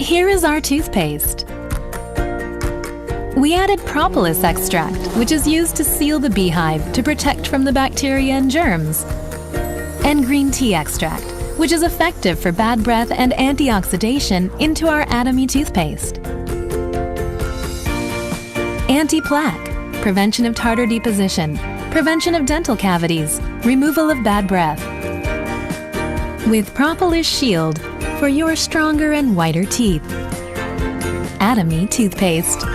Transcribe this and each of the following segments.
Here is our toothpaste. We added propolis extract, which is used to seal the beehive to protect from the bacteria and germs, and green tea extract, which is effective for bad breath and antioxidation, into our Atomy toothpaste. Anti-plaque, prevention of tartar deposition, prevention of dental cavities, removal of bad breath. With Propolis Shield for your stronger and whiter teeth. Atomy Toothpaste.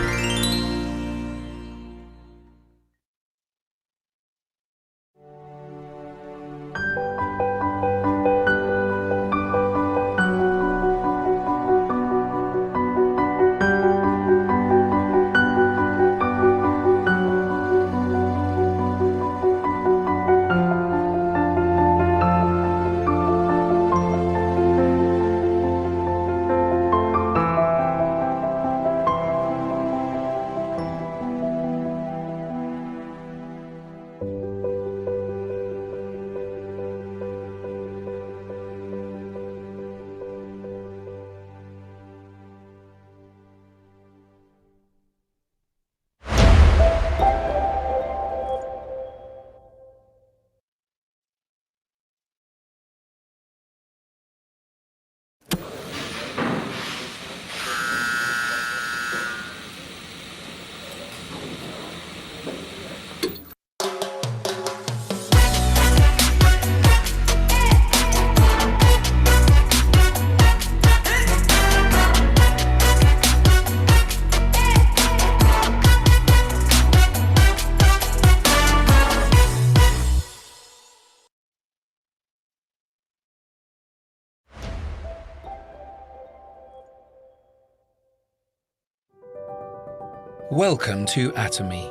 Welcome to Atomy.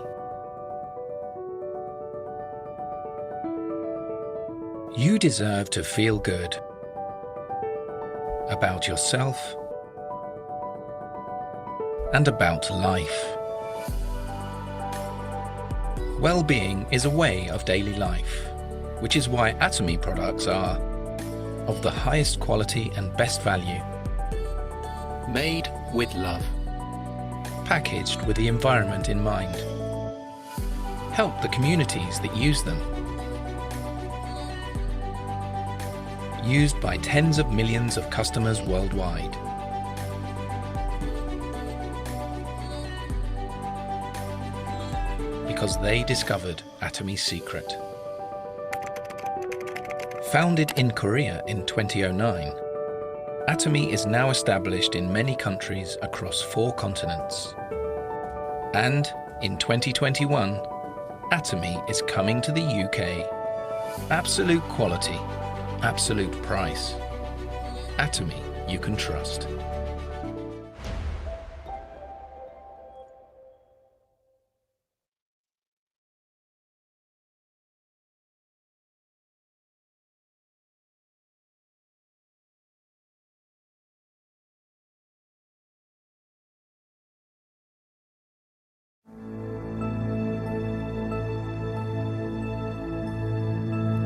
You deserve to feel good about yourself and about life. Well-being is a way of daily life, which is why Atomy products are of the highest quality and best value, made with love, packaged with the environment in mind, help the communities that use them, used by tens of millions of customers worldwide. Because they discovered Atomy's secret. Founded in Korea in 2009, Atomy is now established in many countries across 4 continents. And in 2021, Atomy is coming to the UK. Absolute quality, absolute price. Atomy you can trust.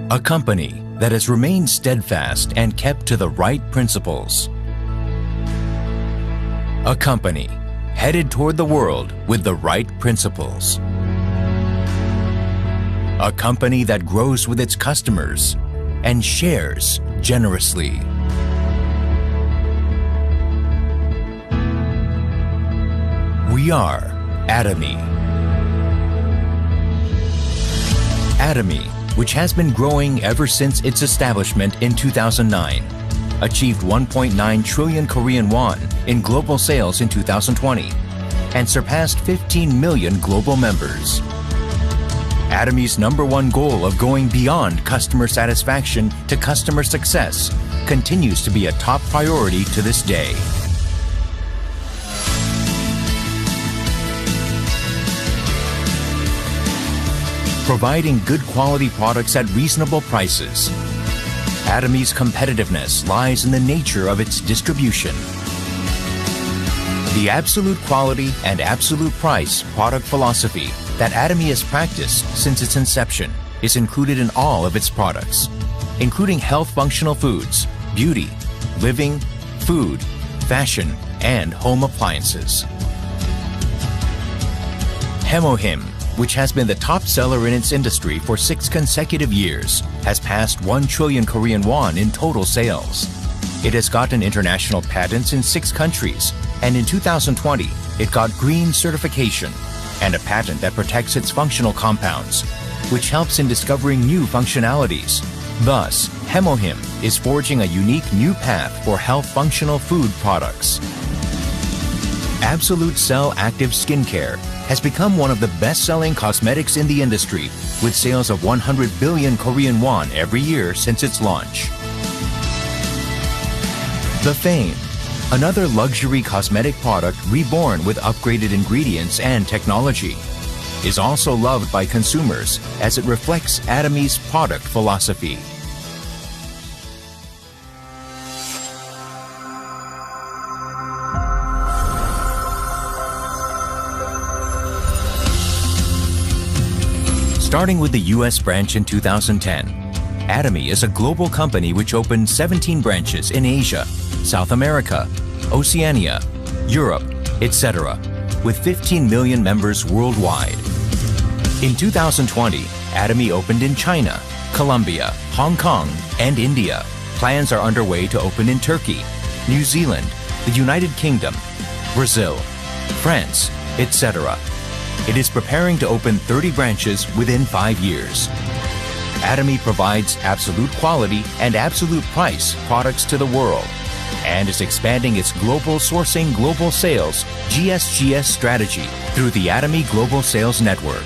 A company that has remained steadfast and kept to the right principles. A company headed toward the world with the right principles. A company that grows with its customers and shares generously. We are Atomy. Atomy, which has been growing ever since its establishment in 2009, achieved 1.9 trillion Korean won in global sales in 2020 and surpassed 15 million global members. Atomy's #1 goal of going beyond customer satisfaction to customer success continues to be a top priority to this day. Providing good quality products at reasonable prices. Atomy's competitiveness lies in the nature of its distribution. The absolute quality and absolute price product philosophy that Atomy has practiced since its inception is included in all of its products, including health functional foods, beauty, living, food, fashion, and home appliances. Hemohim, which has been the top seller in its industry for 6 consecutive years, has passed 1 trillion Korean won in total sales. It has gotten international patents in 6 countries, and in 2020, it got green certification and a patent that protects its functional compounds, which helps in discovering new functionalities. Thus, Hemohim is forging a unique new path for health functional food products. Absolute Cell Active Skincare has become one of the best-selling cosmetics in the industry, with sales of 100 billion Korean won every year since its launch. The Fame, another luxury cosmetic product reborn with upgraded ingredients and technology, is also loved by consumers as it reflects Atomy's product philosophy. Starting with the US branch in 2010, Atomy is a global company which opened 17 branches in Asia, South America, Oceania, Europe, etc., with 15 million members worldwide. In 2020, Atomy opened in China, Colombia, Hong Kong, and India. Plans are underway to open in Turkey, New Zealand, the United Kingdom, Brazil, France, etc. It is preparing to open 30 branches within 5 years. Atomy provides absolute quality and absolute price products to the world and is expanding its global sourcing global sales GSGS strategy through the Atomy Global Sales Network.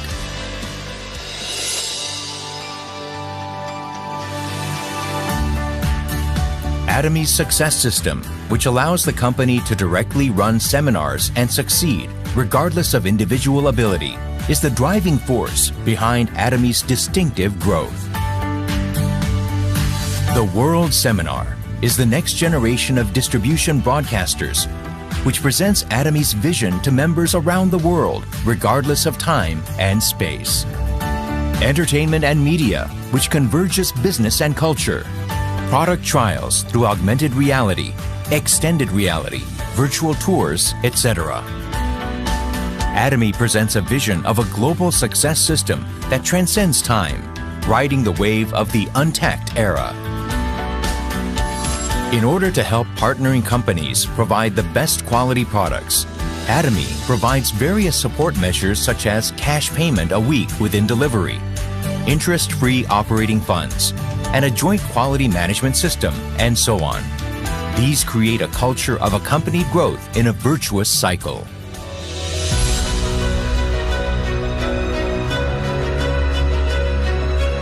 Atomy's success system, which allows the company to directly run seminars and succeed regardless of individual ability, is the driving force behind Atomy's distinctive growth. The World Seminar is the next generation of distribution broadcasters, which presents Atomy's vision to members around the world, regardless of time and space. Entertainment and media, which converges business and culture. Product trials through augmented reality, extended reality, virtual tours, etc. Atomy presents a vision of a global success system that transcends time, riding the wave of the untapped era. In order to help partnering companies provide the best quality products, Atomy provides various support measures such as cash payment a week within delivery, interest-free operating funds, and a joint quality management system, and so on. These create a culture of accompanied growth in a virtuous cycle.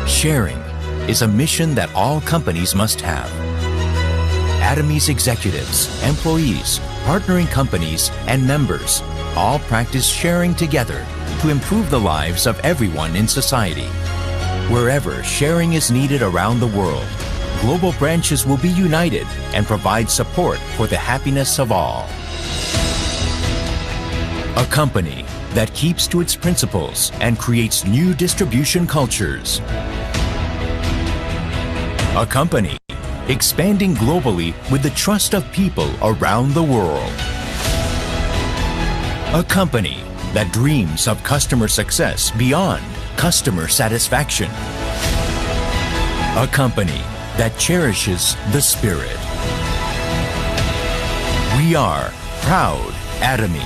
Sharing is a mission that all companies must have. Atomy's executives, employees, partnering companies, and members all practice sharing together to improve the lives of everyone in society. Wherever sharing is needed around the world, global branches will be united and provide support for the happiness of all. A company that keeps to its principles and creates new distribution cultures. A company expanding globally with the trust of people around the world. A company that dreams of customer success beyond customer satisfaction. A company that cherishes the spirit. We are proud Atomy.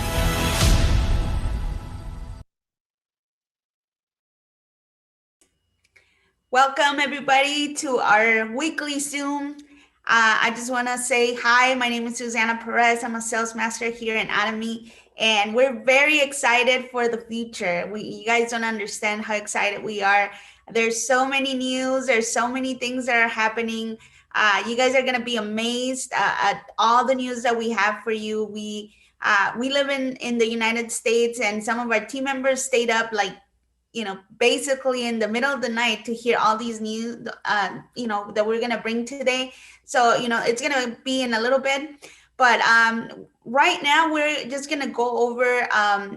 Welcome everybody to our weekly Zoom. I just want to say hi, my name is Susana Perez. I'm a sales master here in Atomy, and we're very excited for the future. You guys don't understand how excited we are. There's so many news, there's so many things that are happening. You guys are going to be amazed at all the news that we have for you. We live in the United States, and some of our team members stayed up basically in the middle of the night to hear all these news, that we're going to bring today. So, it's going to be in a little bit, but right now we're just going to go over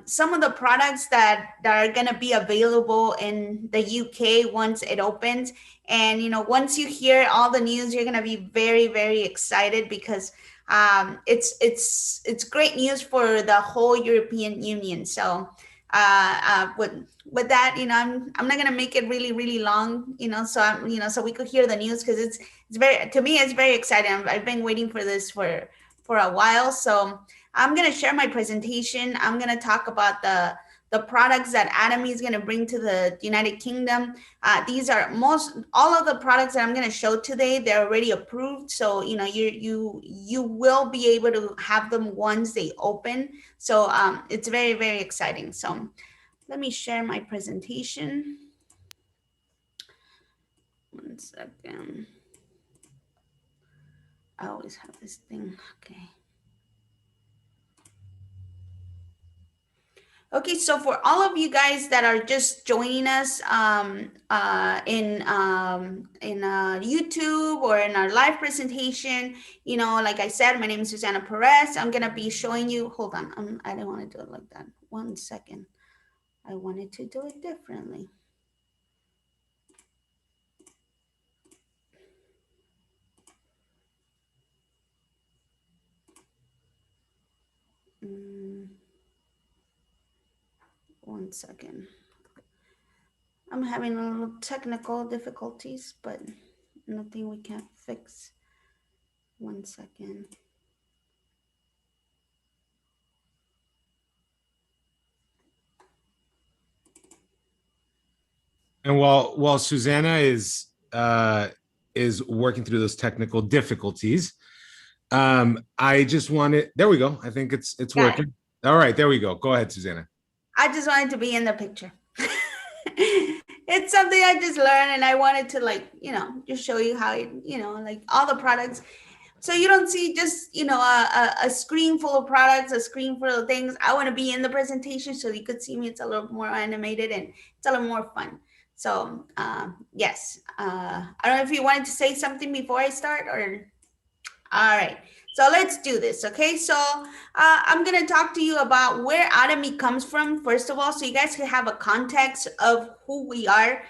some of the products that are going to be available in the UK once it opens. And, once you hear all the news, you're going to be very, very excited because It's great news for the whole European Union. So with that, I'm not gonna make it really long, so so we could hear the news, because it's very, to me, it's very exciting. I've been waiting for this for a while. So I'm gonna share my presentation. I'm gonna talk about the products that Atomy is going to bring to the United Kingdom. These are all of the products that I'm going to show today. They're already approved, so you will be able to have them once they open. So it's very exciting. So let me share my presentation. 1 second. I always have this thing. Okay. Okay, so for all of you guys that are just joining us in YouTube or in our live presentation, like I said, my name is Susana Perez. I'm gonna be showing you. Hold on, I didn't want to do it like that. 1 second. I wanted to do it differently. Mm. 1 second. I'm having a little technical difficulties, but nothing we can't fix. 1 second. And while Susanna is working through those technical difficulties, I just wanted, there we go. I think it's working. All right, there we go. Go ahead, Susanna. I just wanted to be in the picture. It's something I just learned, and I wanted to just show you how like all the products. So you don't see just, a screen full of products, a screen full of things. I want to be in the presentation so you could see me. It's a little more animated and it's a little more fun. So yes, I don't know if you wanted to say something before I start, or, all right. So let's do this, okay? So I'm gonna talk to you about where Atomy comes from, first of all, so you guys can have a context of who we are.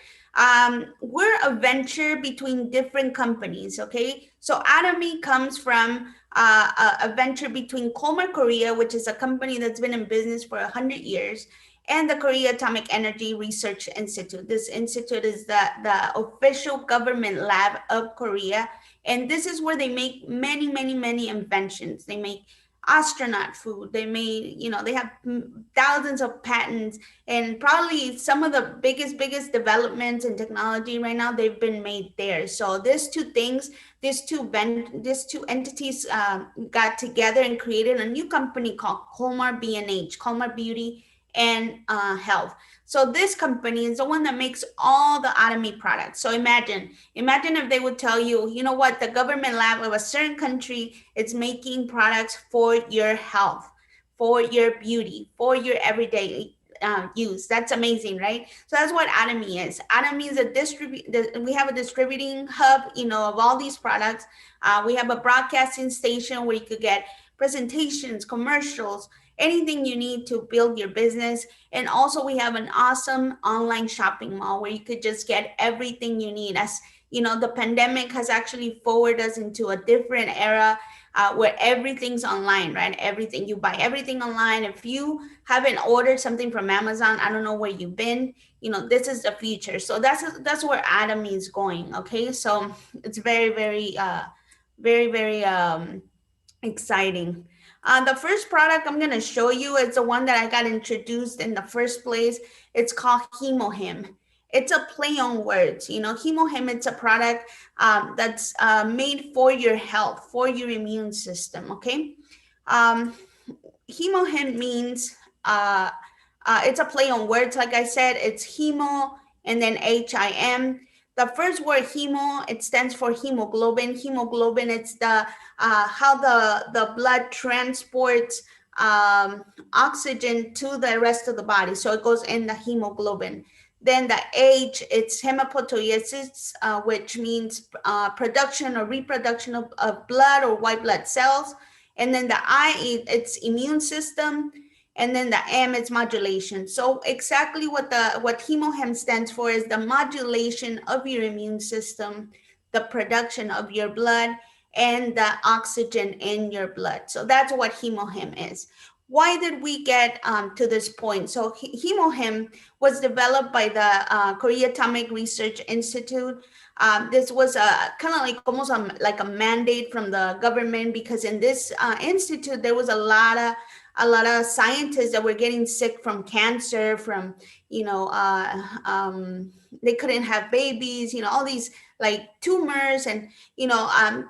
We're a venture between different companies, okay? So Atomy comes from a venture between Colmar, Korea, which is a company that's been in business for 100 years, and the Korea Atomic Energy Research Institute. This institute is the official government lab of Korea. And this is where they make many inventions. They make astronaut food. They made, they have thousands of patents, and probably some of the biggest developments in technology right now, they've been made there. So these two things, these two entities got together and created a new company called Colmar B&H, Colmar Beauty and Health. So this company is the one that makes all the Atomy products. So imagine if they would tell you, you know what, the government lab of a certain country is making products for your health, for your beauty, for your everyday use. That's amazing, right? So that's what Atomy is. Atomy is we have a distributing hub, of all these products. We have a broadcasting station where you could get presentations, commercials, anything you need to build your business. And also we have an awesome online shopping mall where you could just get everything you need. As the pandemic has actually forwarded us into a different era where everything's online, right? Everything, you buy everything online. If you haven't ordered something from Amazon, I don't know where you've been. This is the future. So that's where Atomy is going. Okay, so it's very exciting. The first product I'm going to show you is the one that I got introduced in the first place. It's called Hemohim. It's a play on words. Hemohim, it's a product that's made for your health, for your immune system, okay? Hemohim means, it's a play on words. Like I said, it's hemo and then HIM. The first word, hemo, it stands for hemoglobin. Hemoglobin, it's how the blood transports oxygen to the rest of the body. So it goes in the hemoglobin. Then the H, it's hematopoiesis, which means production or reproduction of blood or white blood cells. And then the I, it's immune system. And then the M is modulation. So exactly what Hemohim stands for is the modulation of your immune system, the production of your blood, and the oxygen in your blood. So that's what Hemohim is. Why did we get to this point? So Hemohim was developed by the Korea Atomic Research Institute. This was a kind of like almost like a mandate from the government, because in this institute there was a lot of scientists that were getting sick from cancer, from they couldn't have babies, all these like tumors, and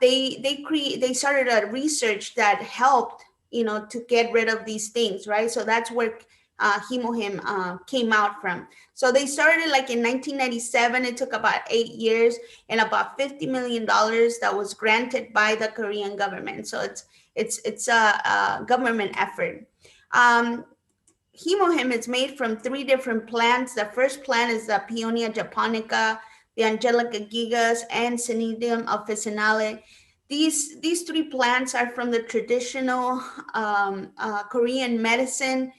they started a research that helped to get rid of these things, right? So that's where Hemohim came out from. So they started like in 1997. It took about 8 years and about $50 million that was granted by the Korean government. So it's a government effort. Hemohim is made from 3 different plants. The first plant is the Peonia japonica, the Angelica gigas, and Cnidium officinale. These 3 plants are from the traditional Korean medicine.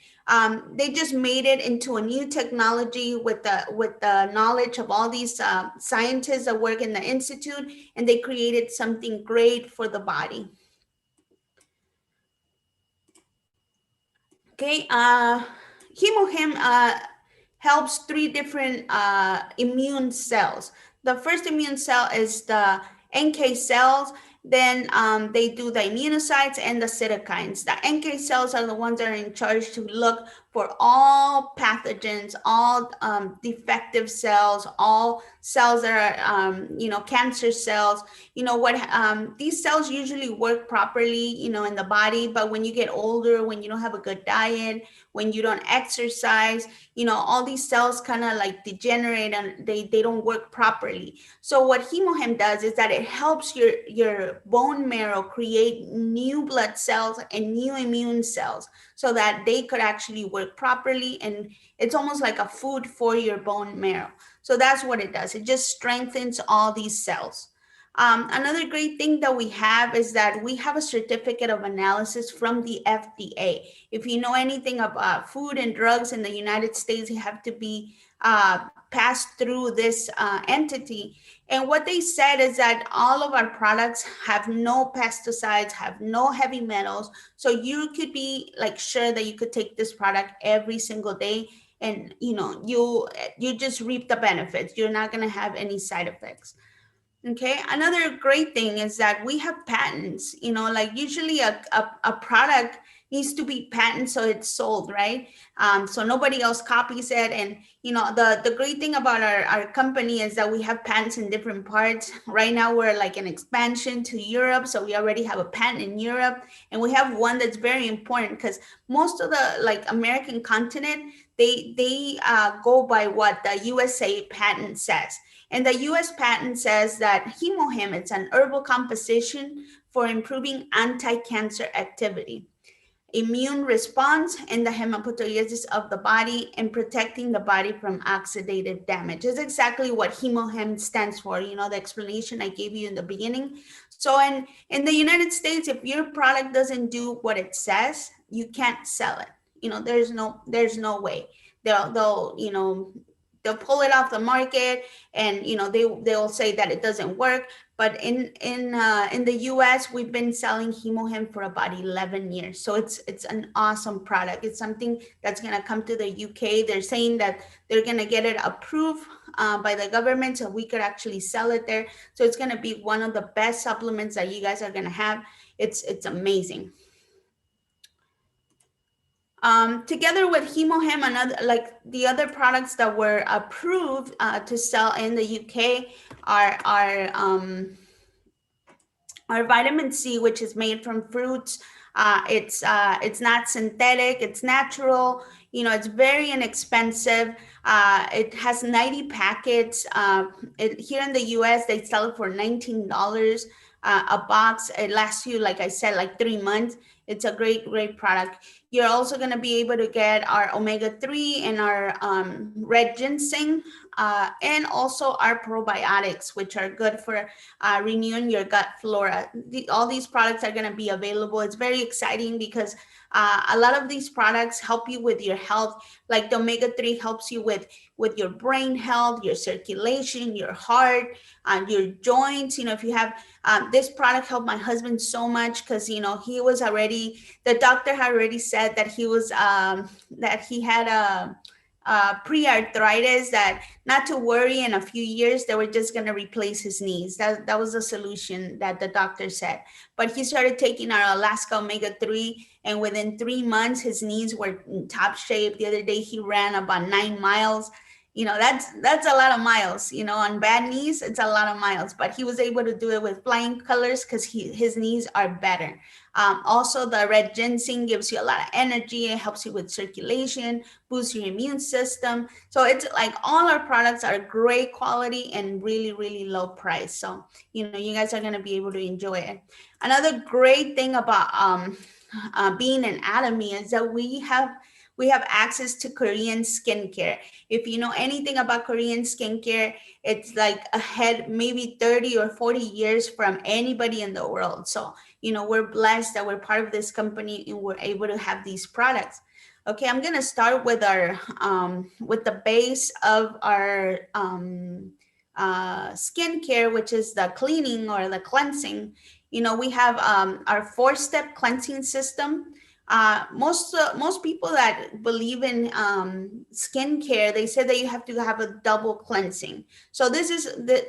They just made it into a new technology with the knowledge of all these scientists that work in the institute, and they created something great for the body. Okay, Hemohim helps 3 different immune cells. The first immune cell is the NK cells. Then they do the immunocytes and the cytokines. The NK cells are the ones that are in charge to look for all pathogens, all defective cells, all cells that are, cancer cells. These cells usually work properly, in the body, but when you get older, when you don't have a good diet, when you don't exercise, all these cells kind of like degenerate and they don't work properly. So what Hemohim does is that it helps your bone marrow create new blood cells and new immune cells so that they could actually work properly. And it's almost like a food for your bone marrow. So that's what it does. It just strengthens all these cells. Another great thing that we have is that we have a certificate of analysis from the FDA. If you know anything about food and drugs in the United States, you have to be passed through this entity. And what they said is that all of our products have no pesticides, have no heavy metals. So you could be like sure that you could take this product every single day, and you just reap the benefits. You're not going to have any side effects. Okay, another great thing is that we have patents. Like usually a product needs to be patented so it's sold, right? So nobody else copies it. And the great thing about our company is that we have patents in different parts. Right now we're like an expansion to Europe, so we already have a patent in Europe, and we have one that's very important because most of the like American continent, they go by what the USA patent says. And the US patent says that Hemohim, it's an herbal composition for improving anti-cancer activity, immune response, and the hematopoiesis of the body, and protecting the body from oxidative damage. Is exactly what Hemohim stands for, the explanation I gave you in the beginning. So in the United States, if your product doesn't do what it says, you can't sell it. There's no way. They'll pull it off the market, and they'll say that it doesn't work. But in the US, we've been selling Hemohim for about 11 years. So it's an awesome product. It's something that's going to come to the UK. They're saying that they're going to get it approved by the government so we could actually sell it there. So it's going to be one of the best supplements that you guys are going to have. It's amazing. Together with Hemohim, like the other products that were approved to sell in the UK are vitamin C, which is made from fruits. It's not synthetic, it's natural. It's very inexpensive. It has 90 packets. Here in the US, they sell it for $19 a box. It lasts you, like I said, like 3 months. It's a great product. You're also going to be able to get our omega-3 and our red ginseng, and also our probiotics, which are good for renewing your gut flora. All these products are going to be available. It's very exciting because a lot of these products help you with your health. Like the omega-3 helps you with your brain health, your circulation, your heart, your joints. If you have this product helped my husband so much because he was already, the doctor had already said that he was that he had a pre-arthritis, that not to worry, in a few years they were just going to replace his knees. That was the solution that the doctor said. But he started taking our Alaska omega-3, and within 3 months his knees were in top shape. The other day he ran about 9 miles. That's a lot of miles. On bad knees, it's a lot of miles. But he was able to do it with flying colors because his knees are better. Also, the red ginseng gives you a lot of energy. It helps you with circulation, boosts your immune system. So it's like all our products are great quality and really, really low price. So, you guys are going to be able to enjoy it. Another great thing about being an Atomy is that we have access to Korean skincare. If you know anything about Korean skincare, it's like ahead maybe 30 or 40 years from anybody in the world. So, we're blessed that we're part of this company and we're able to have these products. Okay, I'm gonna start with our with the base of our skincare, which is the cleaning or the cleansing. We have our 4-step cleansing system. Most people that believe in skincare, they say that you have to have a double cleansing. So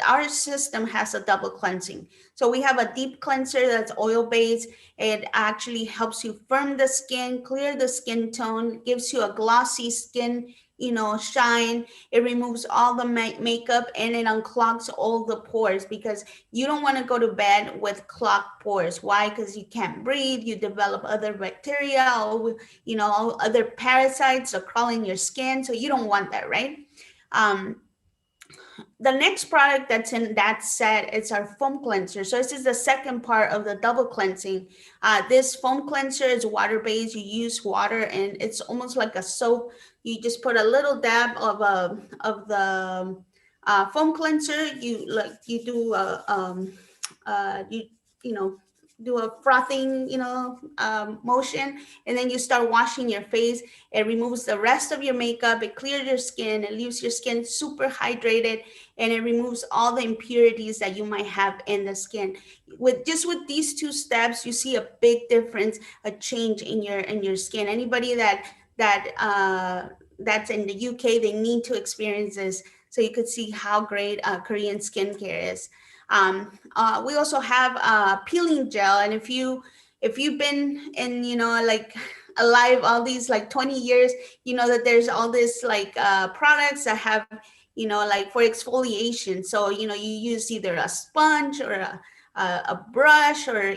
our system has a double cleansing. So we have a deep cleanser that's oil-based. It actually helps you firm the skin, clear the skin tone, gives you a glossy skin, shine. It removes all the makeup, and it unclogs all the pores, because you don't want to go to bed with clogged pores. Why? Because you can't breathe, you develop other bacteria, or other parasites are crawling your skin. So you don't want that, right? The next product that's in that set is our foam cleanser. So this is the second part of the double cleansing. This foam cleanser is water-based. You use water, and it's almost like a soap. You just put a little dab of the foam cleanser. You do a frothing, motion, and then you start washing your face. It removes the rest of your makeup. It clears your skin. It leaves your skin super hydrated, and it removes all the impurities that you might have in the skin. With these 2 steps, you see a big difference, a change in your skin. Anybody that's in the UK, they need to experience this, so you could see how great Korean skincare is. We also have peeling gel, and if you've been in alive all these 20 years, that there's all this products that have for exfoliation. So you use either a sponge or a brush, or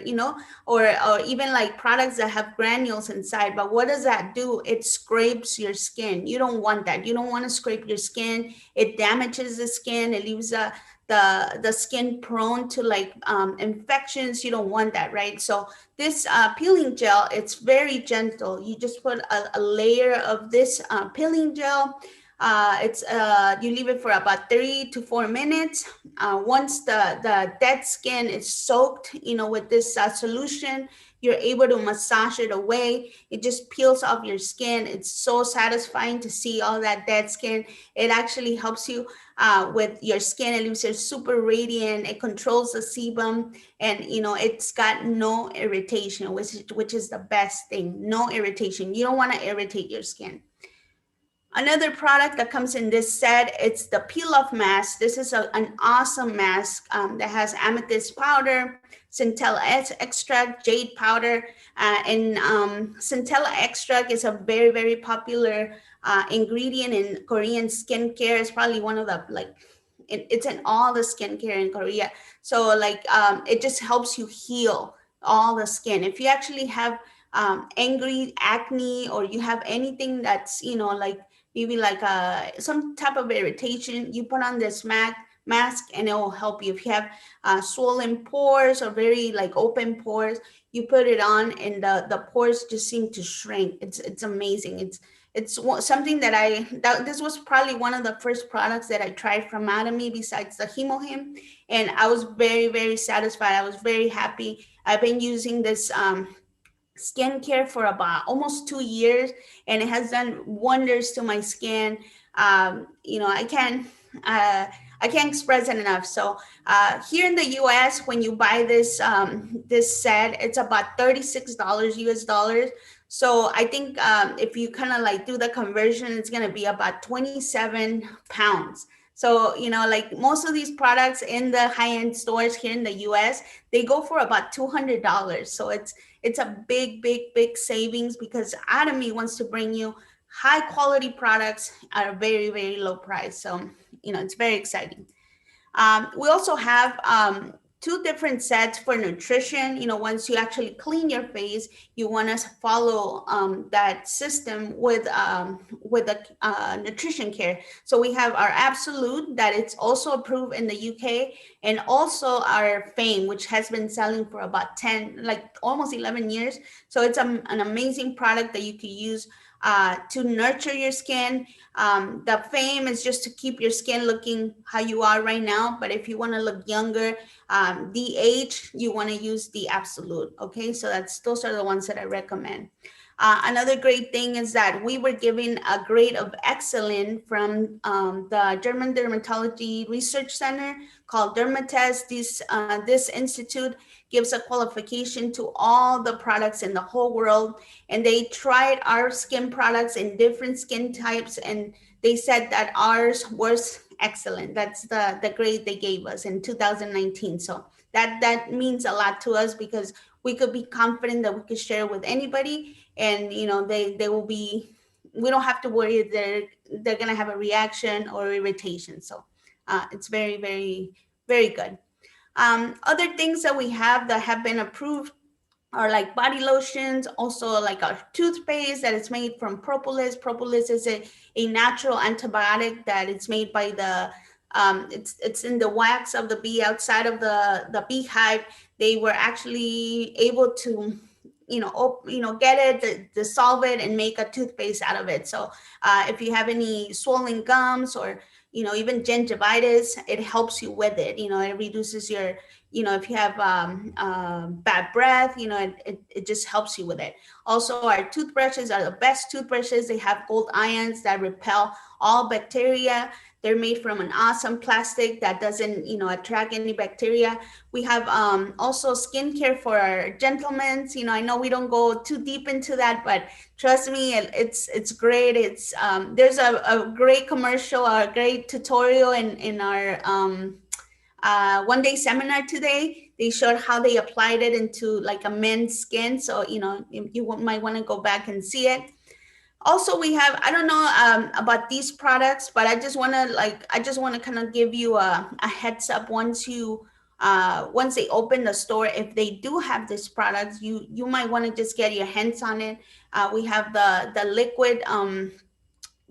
or even products that have granules inside. But what does that do? It scrapes your skin. You don't want that. You don't want to scrape your skin. It damages the skin. It leaves the skin prone to infections. You don't want that, right? So this peeling gel, it's very gentle. You just put a layer of this peeling gel. You leave it for about 3 to 4 minutes. Once the dead skin is soaked, with this solution, you're able to massage it away. It just peels off your skin. It's so satisfying to see all that dead skin. It actually helps you with your skin. It leaves it super radiant. It controls the sebum, and it's got no irritation, which is the best thing. No irritation. You don't want to irritate your skin. Another product that comes in this set, it's the peel-off mask. This is an awesome mask that has amethyst powder, centella extract, jade powder, and centella extract is a very, very popular ingredient in Korean skincare. It's probably one of the it's in all the skincare in Korea. So it just helps you heal all the skin. If you actually have angry acne, or you have anything that's maybe some type of irritation, you put on this mask and it will help you. If you have swollen pores or very open pores, you put it on and the pores just seem to shrink. It's amazing. It's something that this was probably one of the first products that I tried from Atomy besides the Hemohim, and I was very, very satisfied. I was very happy. I've been using this skincare for about almost 2 years, and it has done wonders to my skin. I can't express it enough. So here in the US, when you buy this set, it's about $36 US dollars. So I think if you kind of like do the conversion, it's going to be about 27 pounds. So, like most of these products in the high-end stores here in the US, they go for about $200. So it's a big, big, big savings, because Atomy wants to bring you high quality products at a very, very low price. So, it's very exciting. We also have two different sets for nutrition. Once you actually clean your face, you want to follow that system with a nutrition care. So we have our Absolute, that it's also approved in the UK, and also our Fame, which has been selling for about 10, like almost 11 years. So it's an amazing product that you can use to nurture your skin. The Fame is just to keep your skin looking how you are right now. But if you want to look younger, the age, you want to use the Absolute. Okay, so those are the ones that I recommend. Another great thing is that we were given a grade of excellent from the German Dermatology Research Center called Dermatest. This institute gives a qualification to all the products in the whole world, and they tried our skin products in different skin types, and they said that ours was excellent. That's the grade they gave us in 2019. So that means a lot to us, because we could be confident that we could share with anybody, and they will be, we don't have to worry they're gonna have a reaction or irritation. So it's very, very, very good. Other things that we have that have been approved are like body lotions, also like our toothpaste that is made from propolis. Propolis is a natural antibiotic that is made by it's in the wax of the bee outside of the beehive. They were actually able to get it, dissolve it, and make a toothpaste out of it. So if you have any swollen gums or even gingivitis, it helps you with it. It reduces your, if you have bad breath, it just helps you with it. Also, our toothbrushes are the best toothbrushes. They have gold ions that repel all bacteria. They're made from an awesome plastic that doesn't, attract any bacteria. We have also skincare for our gentlemen. I know we don't go too deep into that, but trust me, it's great. It's there's a great commercial, a great tutorial in our one-day seminar today. They showed how they applied it into like a men's skin. So, you might want to go back and see it. Also, we have, I don't know about these products, but I just want to kind of give you a heads up. Once they open the store, if they do have these products, you might want to just get your hands on it. We have the liquid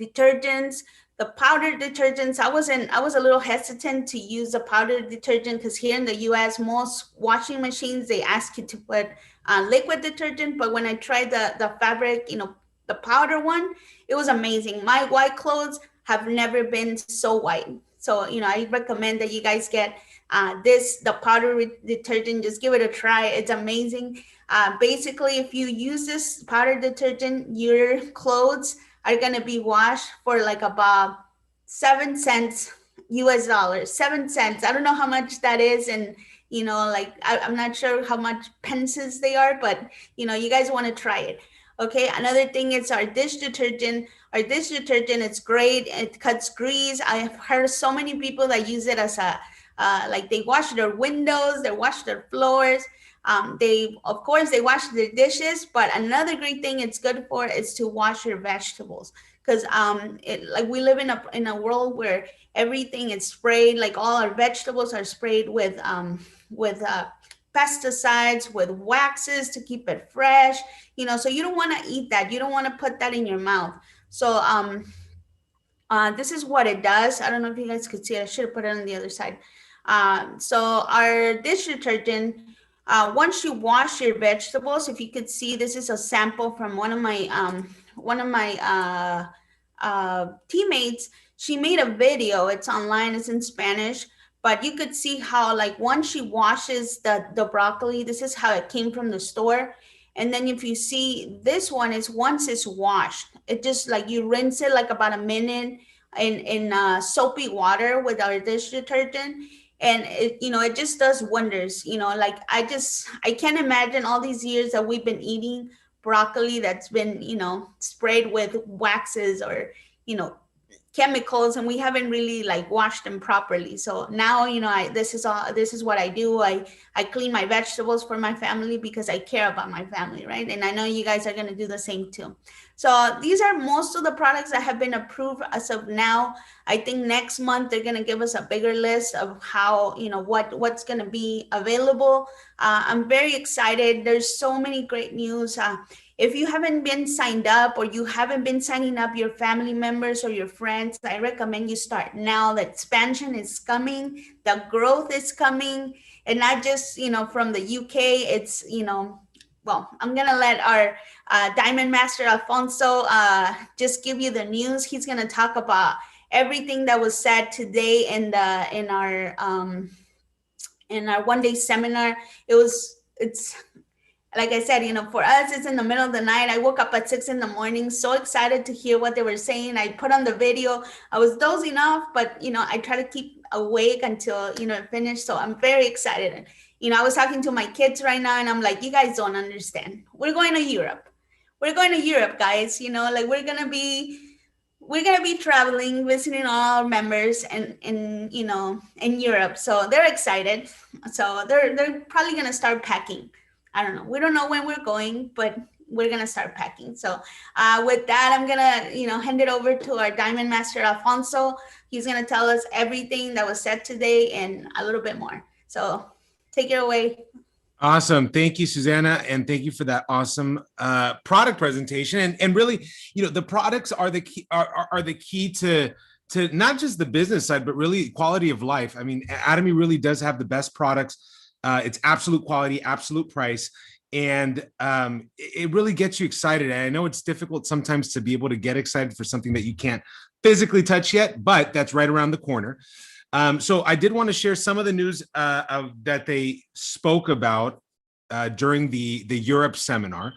detergents, the powdered detergents. I was a little hesitant to use the powdered detergent, because here in the US, most washing machines, they ask you to put liquid detergent. But when I tried the fabric, the powder one, it was amazing. My white clothes have never been so white. So, I recommend that you guys get the powder detergent. Just give it a try. It's amazing. Basically, if you use this powder detergent, your clothes are going to be washed for like about 7 cents US dollars. 7 cents. I don't know how much that is. And, I'm not sure how much pences they are, but, you guys want to try it. Okay, another thing is our dish detergent. Our dish detergent, it's great. It cuts grease. I have heard so many people that use it as like they wash their windows, they wash their floors. They wash their dishes, but another great thing it's good for is to wash your vegetables. Because like we live in a world where everything is sprayed, like all our vegetables are sprayed with pesticides, with waxes to keep it fresh, so you don't want to eat that. You don't want to put that in your mouth. So this is what it does. I don't know if you guys could see it. I should have put it on the other side. So our dish detergent, once you wash your vegetables, if you could see, this is a sample from one of my teammates. She made a video. It's online. It's in Spanish, but you could see how, like, once she washes the broccoli, this is how it came from the store. And then if you see, this one is once it's washed, it just, like, you rinse it like about a minute in soapy water with our dish detergent, and it just does wonders. Like, I can't imagine all these years that we've been eating broccoli that's been sprayed with waxes or you know chemicals, and we haven't really, like, washed them properly. So now, this is what I do. I clean my vegetables for my family because I care about my family, right? And I know you guys are going to do the same too. So these are most of the products that have been approved as of now. I think next month they're going to give us a bigger list of how, what's going to be available. I'm very excited. There's so many great news. If you haven't been signed up, or you haven't been signing up your family members or your friends, I recommend you start now. The expansion is coming, the growth is coming, and not just, from the UK. It's, well, I'm going to let our Diamond Master Alfonso just give you the news. He's going to talk about everything that was said today in our one-day seminar. It's like I said, for us, it's in the middle of the night. I woke up at 6 a.m, so excited to hear what they were saying. I put on the video. I was dozing off, but, I try to keep awake until, it finished. So I'm very excited. I was talking to my kids right now, and I'm like, you guys don't understand. We're going to Europe. We're going to Europe, guys. Like, we're going to be traveling, visiting all our members in Europe. So they're excited. So they're probably going to start packing. I don't know. We don't know when we're going, but we're going to start packing. So with that, I'm going to, hand it over to our Diamond Master, Alfonso. He's going to tell us everything that was said today and a little bit more. So take it away. Awesome. Thank you, Susanna. And thank you for that awesome product presentation. And really, the products are the key, are the key to not just the business side, but really quality of life. I mean, Atomy really does have the best products. It's absolute quality, absolute price, and it really gets you excited. And I know it's difficult sometimes to be able to get excited for something that you can't physically touch yet, but that's right around the corner. So I did want to share some of the news that they spoke about during the Europe seminar.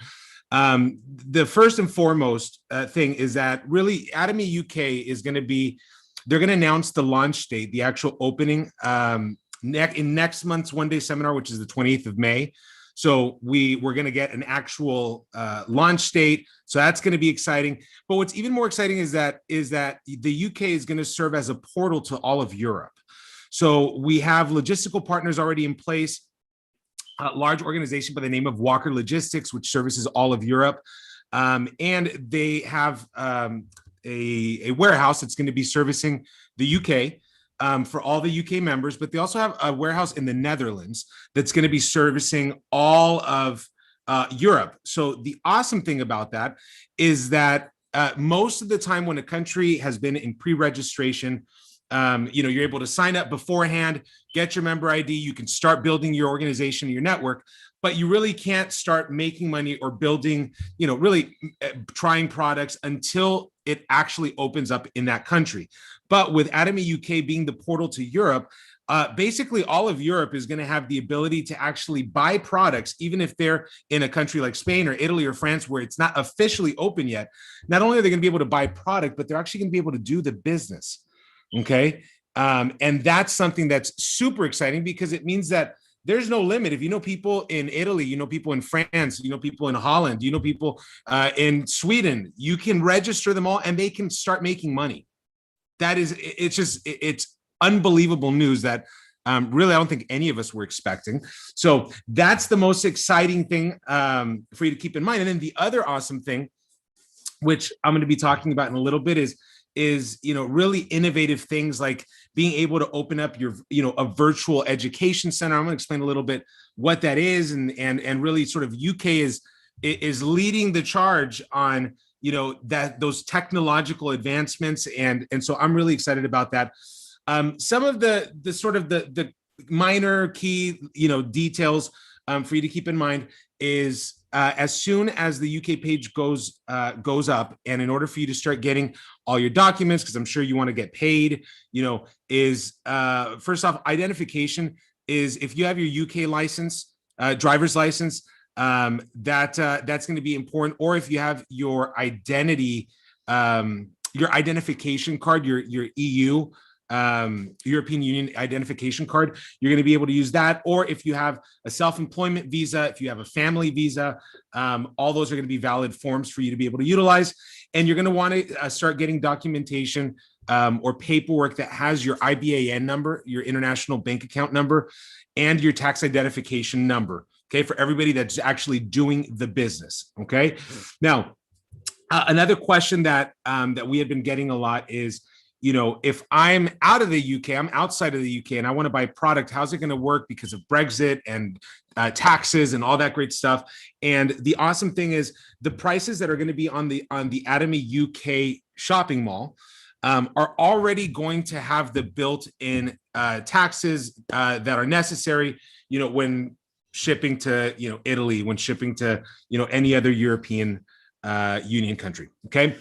The first and foremost thing is that really Atomy UK is going to be, they're going to announce the launch date, the actual opening in next month's one-day seminar, which is the 28th of May. So we're going to get an actual launch date. So that's going to be exciting. But what's even more exciting is that the UK is going to serve as a portal to all of Europe. So we have logistical partners already in place, a large organization by the name of Walker Logistics, which services all of Europe. And they have a warehouse that's going to be servicing the UK. For all the UK members, but they also have a warehouse in the Netherlands that's going to be servicing all of Europe. So the awesome thing about that is that most of the time when a country has been in pre-registration, you're able to sign up beforehand, get your member ID, you can start building your organization, your network, but you really can't start making money or building, really trying products until it actually opens up in that country. But with Atomy UK being the portal to Europe, basically all of Europe is going to have the ability to actually buy products, even if they're in a country like Spain or Italy or France, where it's not officially open yet. Not only are they going to be able to buy product, but they're actually going to be able to do the business. Okay. And that's something that's super exciting because it means that there's no limit. If you know people in Italy, you know people in France, you know people in Holland, you know people in Sweden, you can register them all and they can start making money. It's unbelievable news that really I don't think any of us were expecting. So that's the most exciting thing for you to keep in mind. And then the other awesome thing, which I'm going to be talking about in a little bit, is really innovative things like being able to open up your a virtual education center. I'm going to explain a little bit what that is, and really sort of UK is leading the charge on those technological advancements, and so I'm really excited about that. Some of the sort of the minor key details for you to keep in mind is as soon as the UK page goes up, and in order for you to start getting all your documents, because I'm sure you want to get paid, is first off, identification is if you have your UK license, driver's license, that's going to be important. Or if you have your identity, your identification card, your EU, European Union identification card, you're going to be able to use that. Or if you have a self-employment visa, if you have a family visa, all those are going to be valid forms for you to be able to utilize. And you're going to want to start getting documentation or paperwork that has your IBAN number, your international bank account number, and your tax identification number. Okay, for everybody that's actually doing the business. Okay, now another question that that we have been getting a lot is, if I'm out of the UK, I'm outside of the UK, and I want to buy a product, how's it going to work because of Brexit and taxes and all that great stuff? And the awesome thing is the prices that are going to be on the Atomy UK shopping mall are already going to have the built-in taxes that are necessary, when shipping to, Italy, when shipping to, any other European Union country. Okay.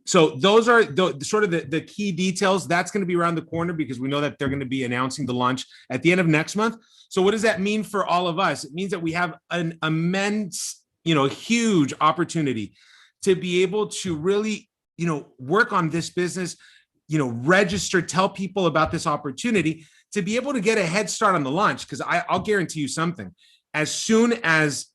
So those are sort of the key details. That's going to be around the corner because we know that they're going to be announcing the launch at the end of next month. So what does that mean for all of us? It means that we have an immense, huge opportunity to be able to really, work on this business, register, tell people about this opportunity to be able to get a head start on the launch. Because I'll guarantee you something, as soon as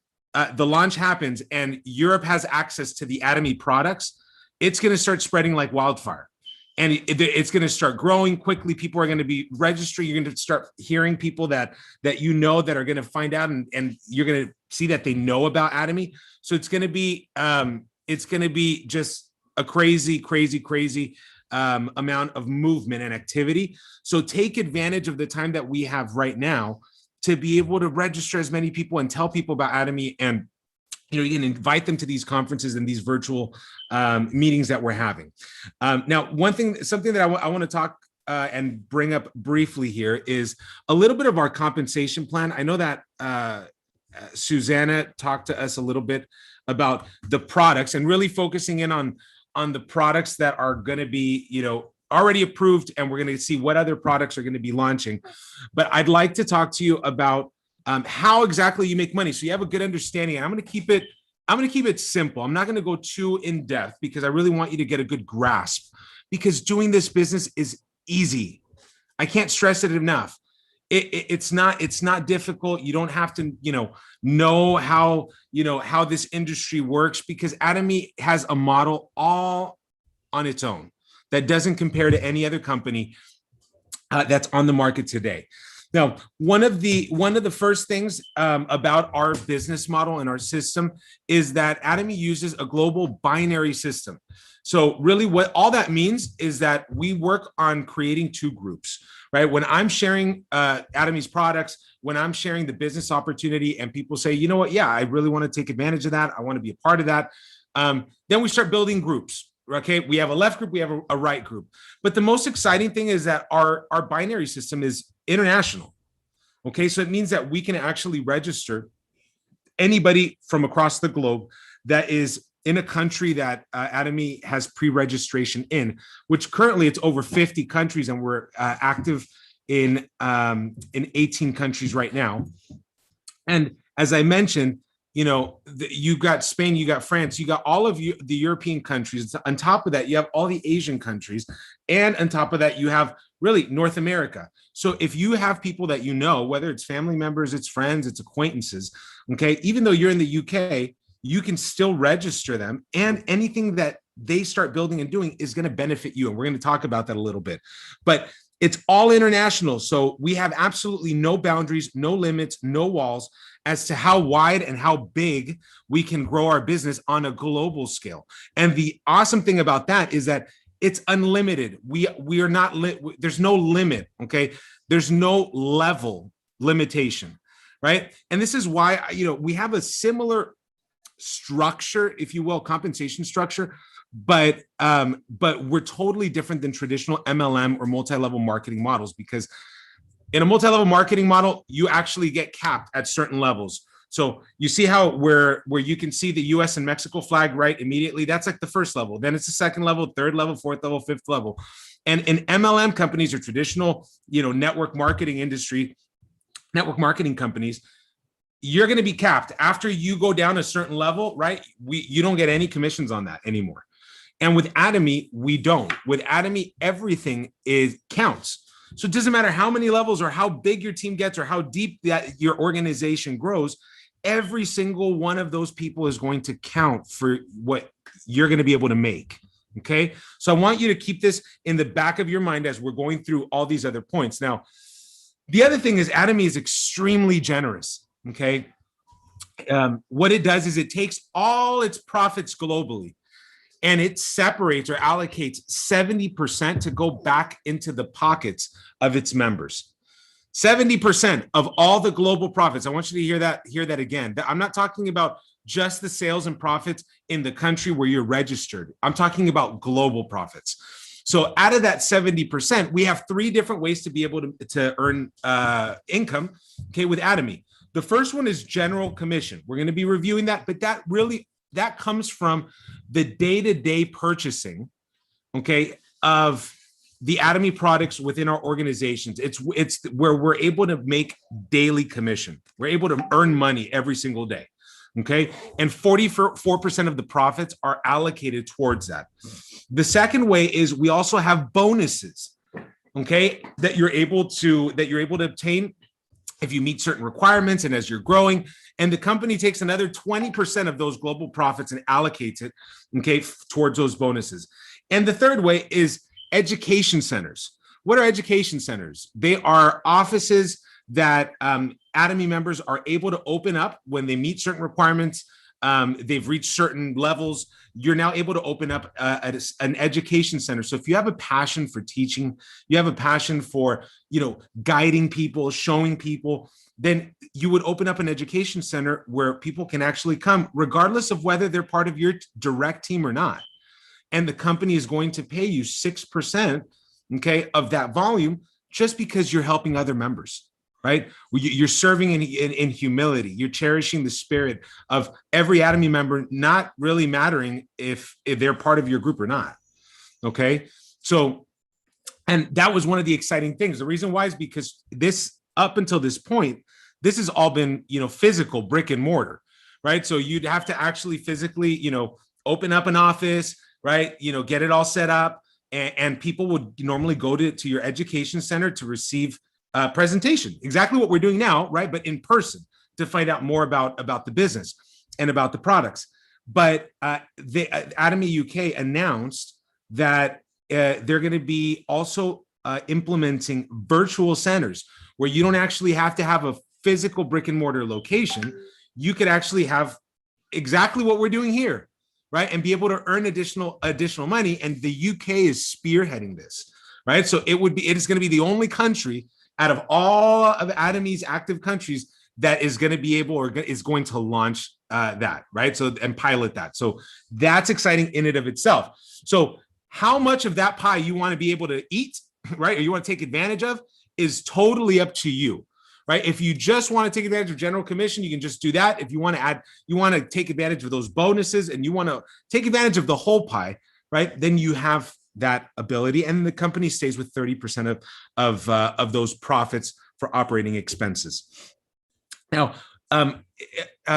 the launch happens and Europe has access to the Atomy products, it's going to start spreading like wildfire. And it's going to start growing quickly. People are going to be registering. You're going to start hearing people that that are going to find out, and you're going to see that they know about Atomy. So it's going to be just a crazy amount of movement and activity. So take advantage of the time that we have right now to be able to register as many people and tell people about Atomy, and you can invite them to these conferences and these virtual meetings that we're having. Now, something that I want to talk and bring up briefly here is a little bit of our compensation plan. I know that Susanna talked to us a little bit about the products and really focusing in on the products that are going to be, already approved, and we're going to see what other products are going to be launching. But I'd like to talk to you about how exactly you make money, so you have a good understanding. And I'm going to keep it simple. I'm not going to go too in depth because I really want you to get a good grasp, because doing this business is easy. I can't stress it enough. It's not difficult. You don't have to, know how this industry works, because Atomy has a model all on its own that doesn't compare to any other company that's on the market today. Now, one of the first things about our business model and our system is that Atomy uses a global binary system. So really what all that means is that we work on creating two groups, right? When I'm sharing Atomy's products, when I'm sharing the business opportunity, and people say, you know what, yeah, I really want to take advantage of that, I want to be a part of that, then we start building groups. Okay, we have a left group, we have a right group. But the most exciting thing is that our binary system is international. Okay, so it means that we can actually register anybody from across the globe that is in a country that Atomy has pre-registration in, which currently it's over 50 countries, and we're active in 18 countries right now. And as I mentioned, you got Spain, you got France, you got all of the European countries. On top of that, you have all the Asian countries. And on top of that, you have really North America. So if you have people that whether it's family members, it's friends, it's acquaintances, okay, even though you're in the UK, you can still register them, and anything that they start building and doing is going to benefit you. And we're going to talk about that a little bit. But it's all international. So we have absolutely no boundaries, no limits, no walls as to how wide and how big we can grow our business on a global scale. And the awesome thing about that is that it's unlimited. We are not, there's no limit, okay? There's no level limitation, right? And this is why, we have a similar structure, if you will, compensation structure, but we're totally different than traditional MLM or multi-level marketing models, because In a multi-level marketing model, you actually get capped at certain levels. So you see how where you can see the US and Mexico flag right immediately. That's like the first level. Then it's the second level, third level, fourth level, fifth level. And in MLM companies or traditional, network marketing industry, network marketing companies, you're going to be capped after you go down a certain level, right? You don't get any commissions on that anymore. And with Atomy, we don't. With Atomy, everything counts. So it doesn't matter how many levels or how big your team gets or how deep that your organization grows, every single one of those people is going to count for what you're going to be able to make. Okay. So I want you to keep this in the back of your mind as we're going through all these other points. Now, the other thing is Atomy is extremely generous. Okay. What it does is it takes all its profits globally and it separates or allocates 70% to go back into the pockets of its members. 70% of all the global profits. I want you to hear that again. I'm not talking about just the sales and profits in the country where you're registered. I'm talking about global profits. So out of that 70%, we have 3 different ways to be able to earn income, okay, with Atomy. The first one is general commission. We're going to be reviewing that, but that comes from the day-to-day purchasing, okay, of the Atomy products within our organizations. It's where we're able to make daily commission. We're able to earn money every single day, okay? And 44% of the profits are allocated towards that. The second way is we also have bonuses, okay, that you're able to obtain if you meet certain requirements and as you're growing. And the company takes another 20% of those global profits and allocates it, okay, towards those bonuses. And the third way is education centers. What are education centers? They are offices that Atomy members are able to open up when they meet certain requirements. They've reached certain levels. You're now able to open up an education center. So if you have a passion for teaching, you have a passion for, guiding people, showing people, then you would open up an education center where people can actually come, regardless of whether they're part of your direct team or not. And the company is going to pay you 6%, okay, of that volume just because you're helping other members, right? You're serving in humility. You're cherishing the spirit of every Atomy member, not really mattering if they're part of your group or not, okay? So, and that was one of the exciting things. The reason why is because up until this point, this has all been, physical, brick and mortar, right? So you'd have to actually physically, open up an office, right? Get it all set up, and people would normally go to your education center to receive a presentation, exactly what we're doing now, right? But in person to find out more about the business and about the products. But Atomy UK announced that they're going to be also implementing virtual centers where you don't actually have to have a physical brick and mortar location. You could actually have exactly what we're doing here, right? And be able to earn additional money. And the UK is spearheading this, right? So it is going to be the only country out of all of Atomy's active countries that is going to be able or is going to launch that, right? So, and pilot that. So that's exciting in and of itself. So how much of that pie you want to be able to eat, right? Or you want to take advantage of is totally up to you. Right? If you just want to take advantage of general commission, you can just do that. If you want to take advantage of those bonuses and you want to take advantage of the whole pie, right? Then you have that ability, and the company stays with 30% of those profits for operating expenses. Now,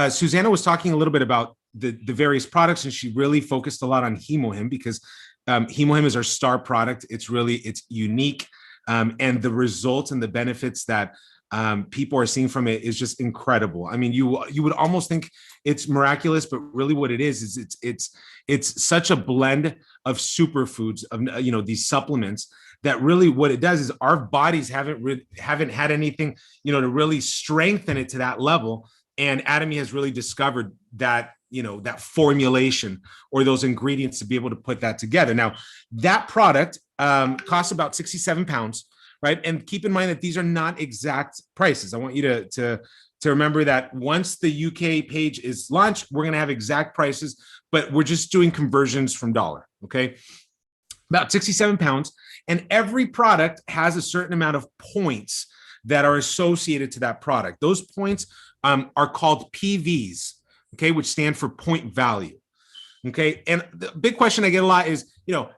Susanna was talking a little bit about the various products, and she really focused a lot on Hemohim because Hemohim is our star product. It's unique, and the results and the benefits that people are seeing from it is just incredible. I mean, you would almost think it's miraculous, but really what it is it's such a blend of superfoods, of these supplements, that really what it does is our bodies haven't had anything to really strengthen it to that level, and Atomy has really discovered that that formulation or those ingredients to be able to put that together. Now that product costs about 67 pounds. Right. And keep in mind that these are not exact prices. I want you to remember that once the UK page is launched, we're going to have exact prices, but we're just doing conversions from dollar. Okay. About 67 pounds. And every product has a certain amount of points that are associated to that product. Those points are called PVs, okay, which stand for point value. Okay, and the big question I get a lot is,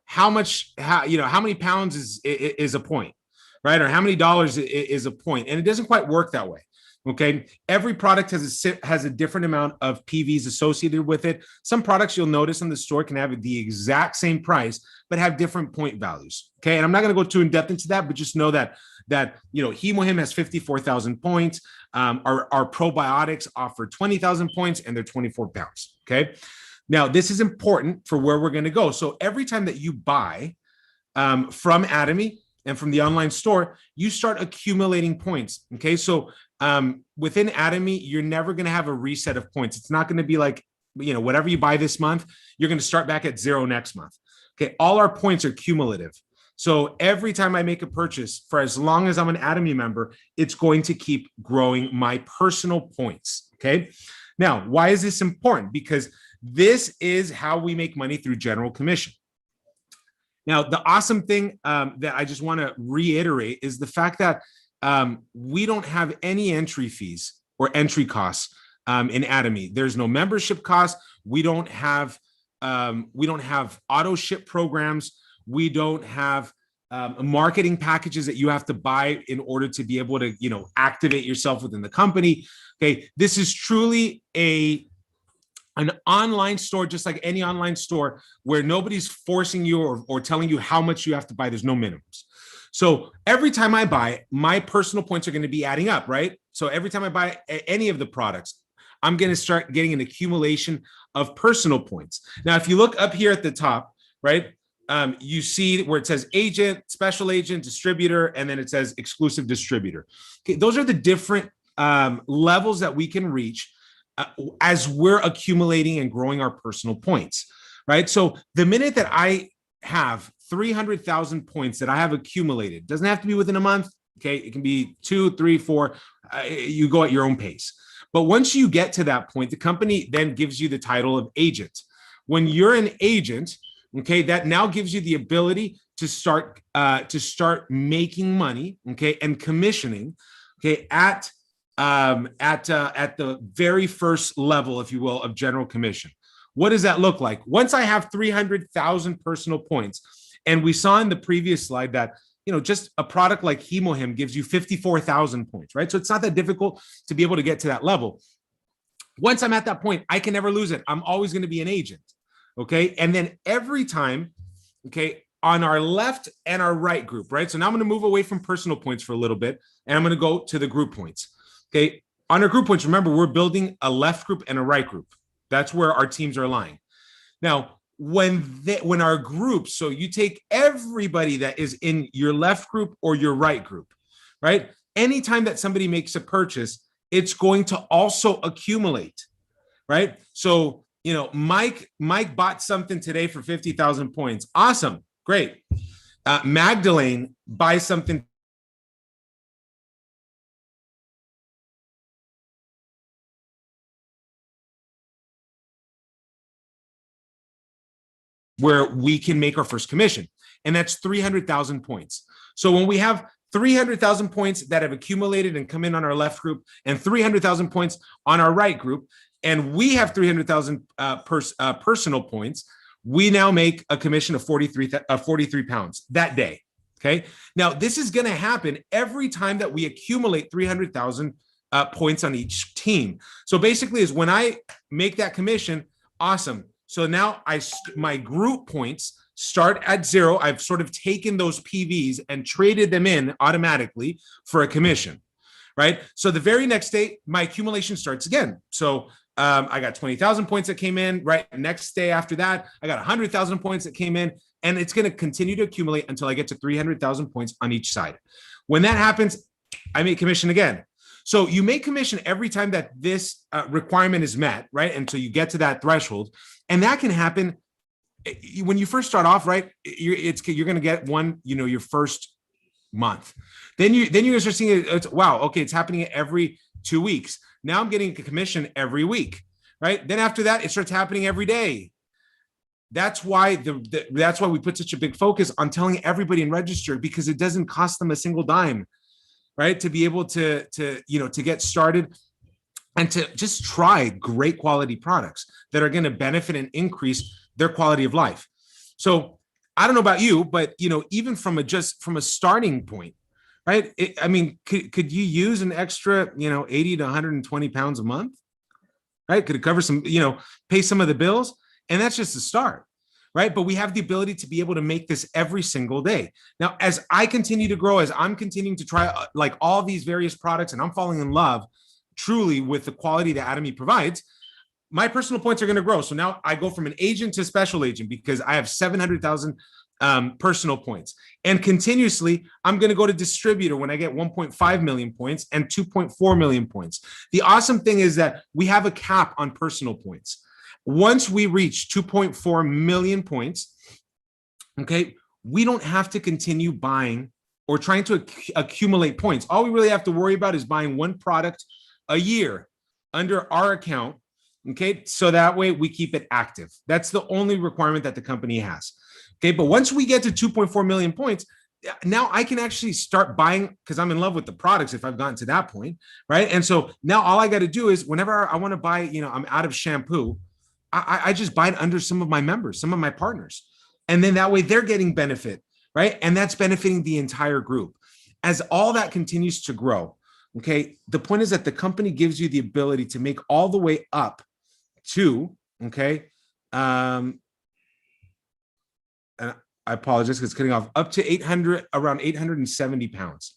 how many pounds is a point, right? Or how many dollars is a point? And it doesn't quite work that way. Okay, every product has a different amount of PVs associated with it. Some products you'll notice in the store can have the exact same price, but have different point values. Okay, and I'm not going to go too in depth into that, but just know that Hemohim has 54,000 points. Our probiotics offer 20,000 points, and they're 24 pounds. Okay. Now, this is important for where we're going to go. So every time that you buy from Atomy and from the online store, you start accumulating points. Okay, so within Atomy, you're never going to have a reset of points. It's not going to be like, whatever you buy this month, you're going to start back at 0 next month. Okay, all our points are cumulative. So every time I make a purchase, for as long as I'm an Atomy member, it's going to keep growing my personal points. Okay, now, why is this important? Because this is how we make money through general commission. Now, the awesome thing that I just want to reiterate is the fact that we don't have any entry fees or entry costs in Atomy. There's no membership cost. We don't have auto ship programs. We don't have marketing packages that you have to buy in order to be able to, activate yourself within the company. Okay, this is truly an online store, just like any online store, where nobody's forcing you or telling you how much you have to buy. There's no minimums. So every time I buy, my personal points are going to be adding up, right? So every time I buy any of the products, I'm going to start getting an accumulation of personal points. Now, if you look up here at the top, right, you see where it says agent, special agent, distributor, and then it says exclusive distributor. Okay, those are the different levels that we can reach as we're accumulating and growing our personal points, right? So the minute that I have 300,000 points that I have accumulated, doesn't have to be within a month, okay? It can be 2, 3, 4, you go at your own pace. But once you get to that point, the company then gives you the title of agent. When you're an agent, okay, that now gives you the ability to start making money, okay, and commissioning, okay, at the very first level, if you will, of general commission. What does that look like? Once I have 300,000 personal points, and we saw in the previous slide that, just a product like Hemohim gives you 54,000 points, right? So it's not that difficult to be able to get to that level. Once I'm at that point, I can never lose it. I'm always going to be an agent, okay? And then every time, okay, on our left and our right group, right? So now I'm going to move away from personal points for a little bit, and I'm going to go to the group points. Okay, on our group points, remember, we're building a left group and a right group. That's where our teams are lying. Now, when our groups, so you take everybody that is in your left group or your right group, right? Anytime that somebody makes a purchase, it's going to also accumulate, right? So, Mike bought something today for 50,000 points. Awesome, great. Magdalene buys something where we can make our first commission, and that's 300,000 points. So when we have 300,000 points that have accumulated and come in on our left group, and 300,000 points on our right group, and we have 300,000 personal points, we now make a commission of 43 pounds that day. Okay. Now this is going to happen every time that we accumulate 300,000 points on each team. So basically, is when I make that commission, awesome. So now my group points start at 0. I've sort of taken those PVs and traded them in automatically for a commission, right? So the very next day, my accumulation starts again. So I got 20,000 points that came in, right? Next day after that, I got 100,000 points that came in, and it's going to continue to accumulate until I get to 300,000 points on each side. When that happens, I make commission again. So you make commission every time that this requirement is met, right? Until you get to that threshold. And that can happen when you first start off, right? You're going to get one, your first month. Then you're going to start seeing it. Wow, okay, it's happening every 2 weeks. Now I'm getting a commission every week, right? Then after that, it starts happening every day. That's why we put such a big focus on telling everybody and register, because it doesn't cost them a single dime. right? To be able to get started and to just try great quality products that are going to benefit and increase their quality of life. So I don't know about you, but even from a starting point, right? I mean, could you use an extra 80 to 120 pounds a month, right? Could it cover some, pay some of the bills? And that's just a start, right? But we have the ability to be able to make this every single day. Now, as I continue to grow, as I'm continuing to try like all these various products, and I'm falling in love truly with the quality that Atomy provides, my personal points are going to grow. So now I go from an agent to special agent because I have 700,000 personal points. And continuously, I'm going to go to distributor when I get 1.5 million points and 2.4 million points. The awesome thing is that we have a cap on personal points. Once we reach 2.4 million points, okay, we don't have to continue buying or trying to accumulate points. All we really have to worry about is buying one product a year under our account, okay? So that way we keep it active. That's the only requirement that the company has, okay? But once we get to 2.4 million points, now I can actually start buying because I'm in love with the products if I've gotten to that point, right? And so now all I got to do is whenever I want to buy, I'm out of shampoo, I just buy it under some of my members, some of my partners. And then that way they're getting benefit, right? And that's benefiting the entire group. As all that continues to grow, okay, the point is that the company gives you the ability to make all the way up to, okay, and I apologize because it's cutting off, up to around 870 pounds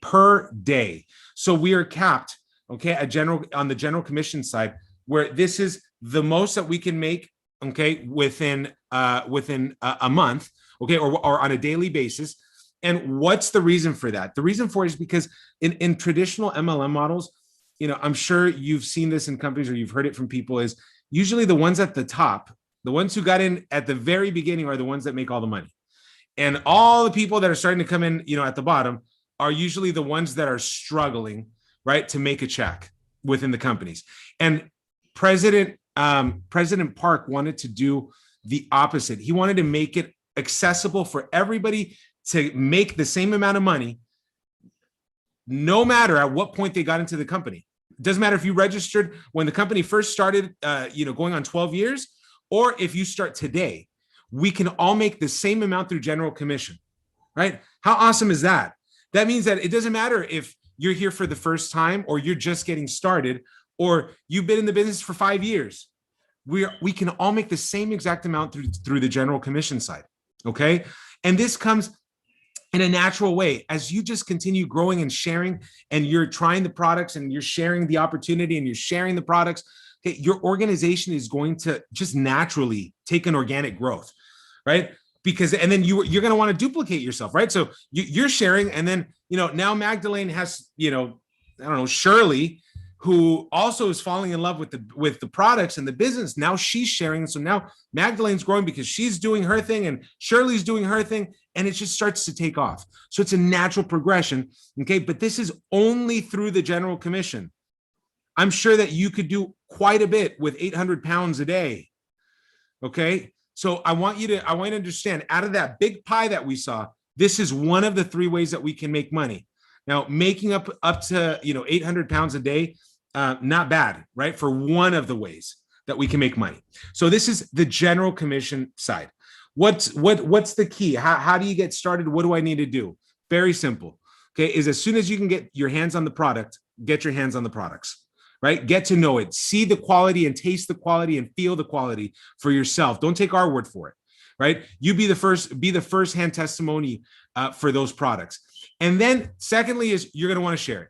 per day. So we are capped, okay, on the general commission side, where this is the most that we can make, okay, within a month, okay, or on a daily basis. And what's the reason for that? The reason for it is because in traditional MLM models, I'm sure you've seen this in companies or you've heard it from people, is usually the ones at the top, the ones who got in at the very beginning are the ones that make all the money. And all the people that are starting to come in, at the bottom are usually the ones that are struggling, right, to make a check within the companies. And President Park wanted to do the opposite. He wanted to make it accessible for everybody to make the same amount of money, no matter at what point they got into the company. It doesn't matter if you registered when the company first started, going on 12 years, or if you start today. We can all make the same amount through general commission, right? How awesome is that? That means that it doesn't matter if you're here for the first time or you're just getting started or you've been in the business for 5 years. We can all make the same exact amount through the general commission side, okay? And this comes in a natural way as you just continue growing and sharing, and you're trying the products and you're sharing the opportunity and you're sharing the products. Okay, your organization is going to just naturally take an organic growth, right? And then you're going to want to duplicate yourself, right? So you're sharing, and then now Magdalene has Shirley, who also is falling in love with the products and the business. Now she's sharing. So now Magdalene's growing because she's doing her thing and Shirley's doing her thing, and it just starts to take off. So it's a natural progression. Okay. But this is only through the general commission. I'm sure that you could do quite a bit with 800 pounds a day. Okay. So I want you to understand, out of that big pie that we saw, this is one of the 3 ways that we can make money. Now, making up to 800 pounds a day, not bad, right? For one of the ways that we can make money. So this is the general commission side. What's the key? How do you get started? What do I need to do? Very simple. Okay, is as soon as you can get your hands on the product, get your hands on the products, right? Get to know it, see the quality and taste the quality and feel the quality for yourself. Don't take our word for it, right? You be the first-hand testimony for those products. And then secondly is you're going to want to share it.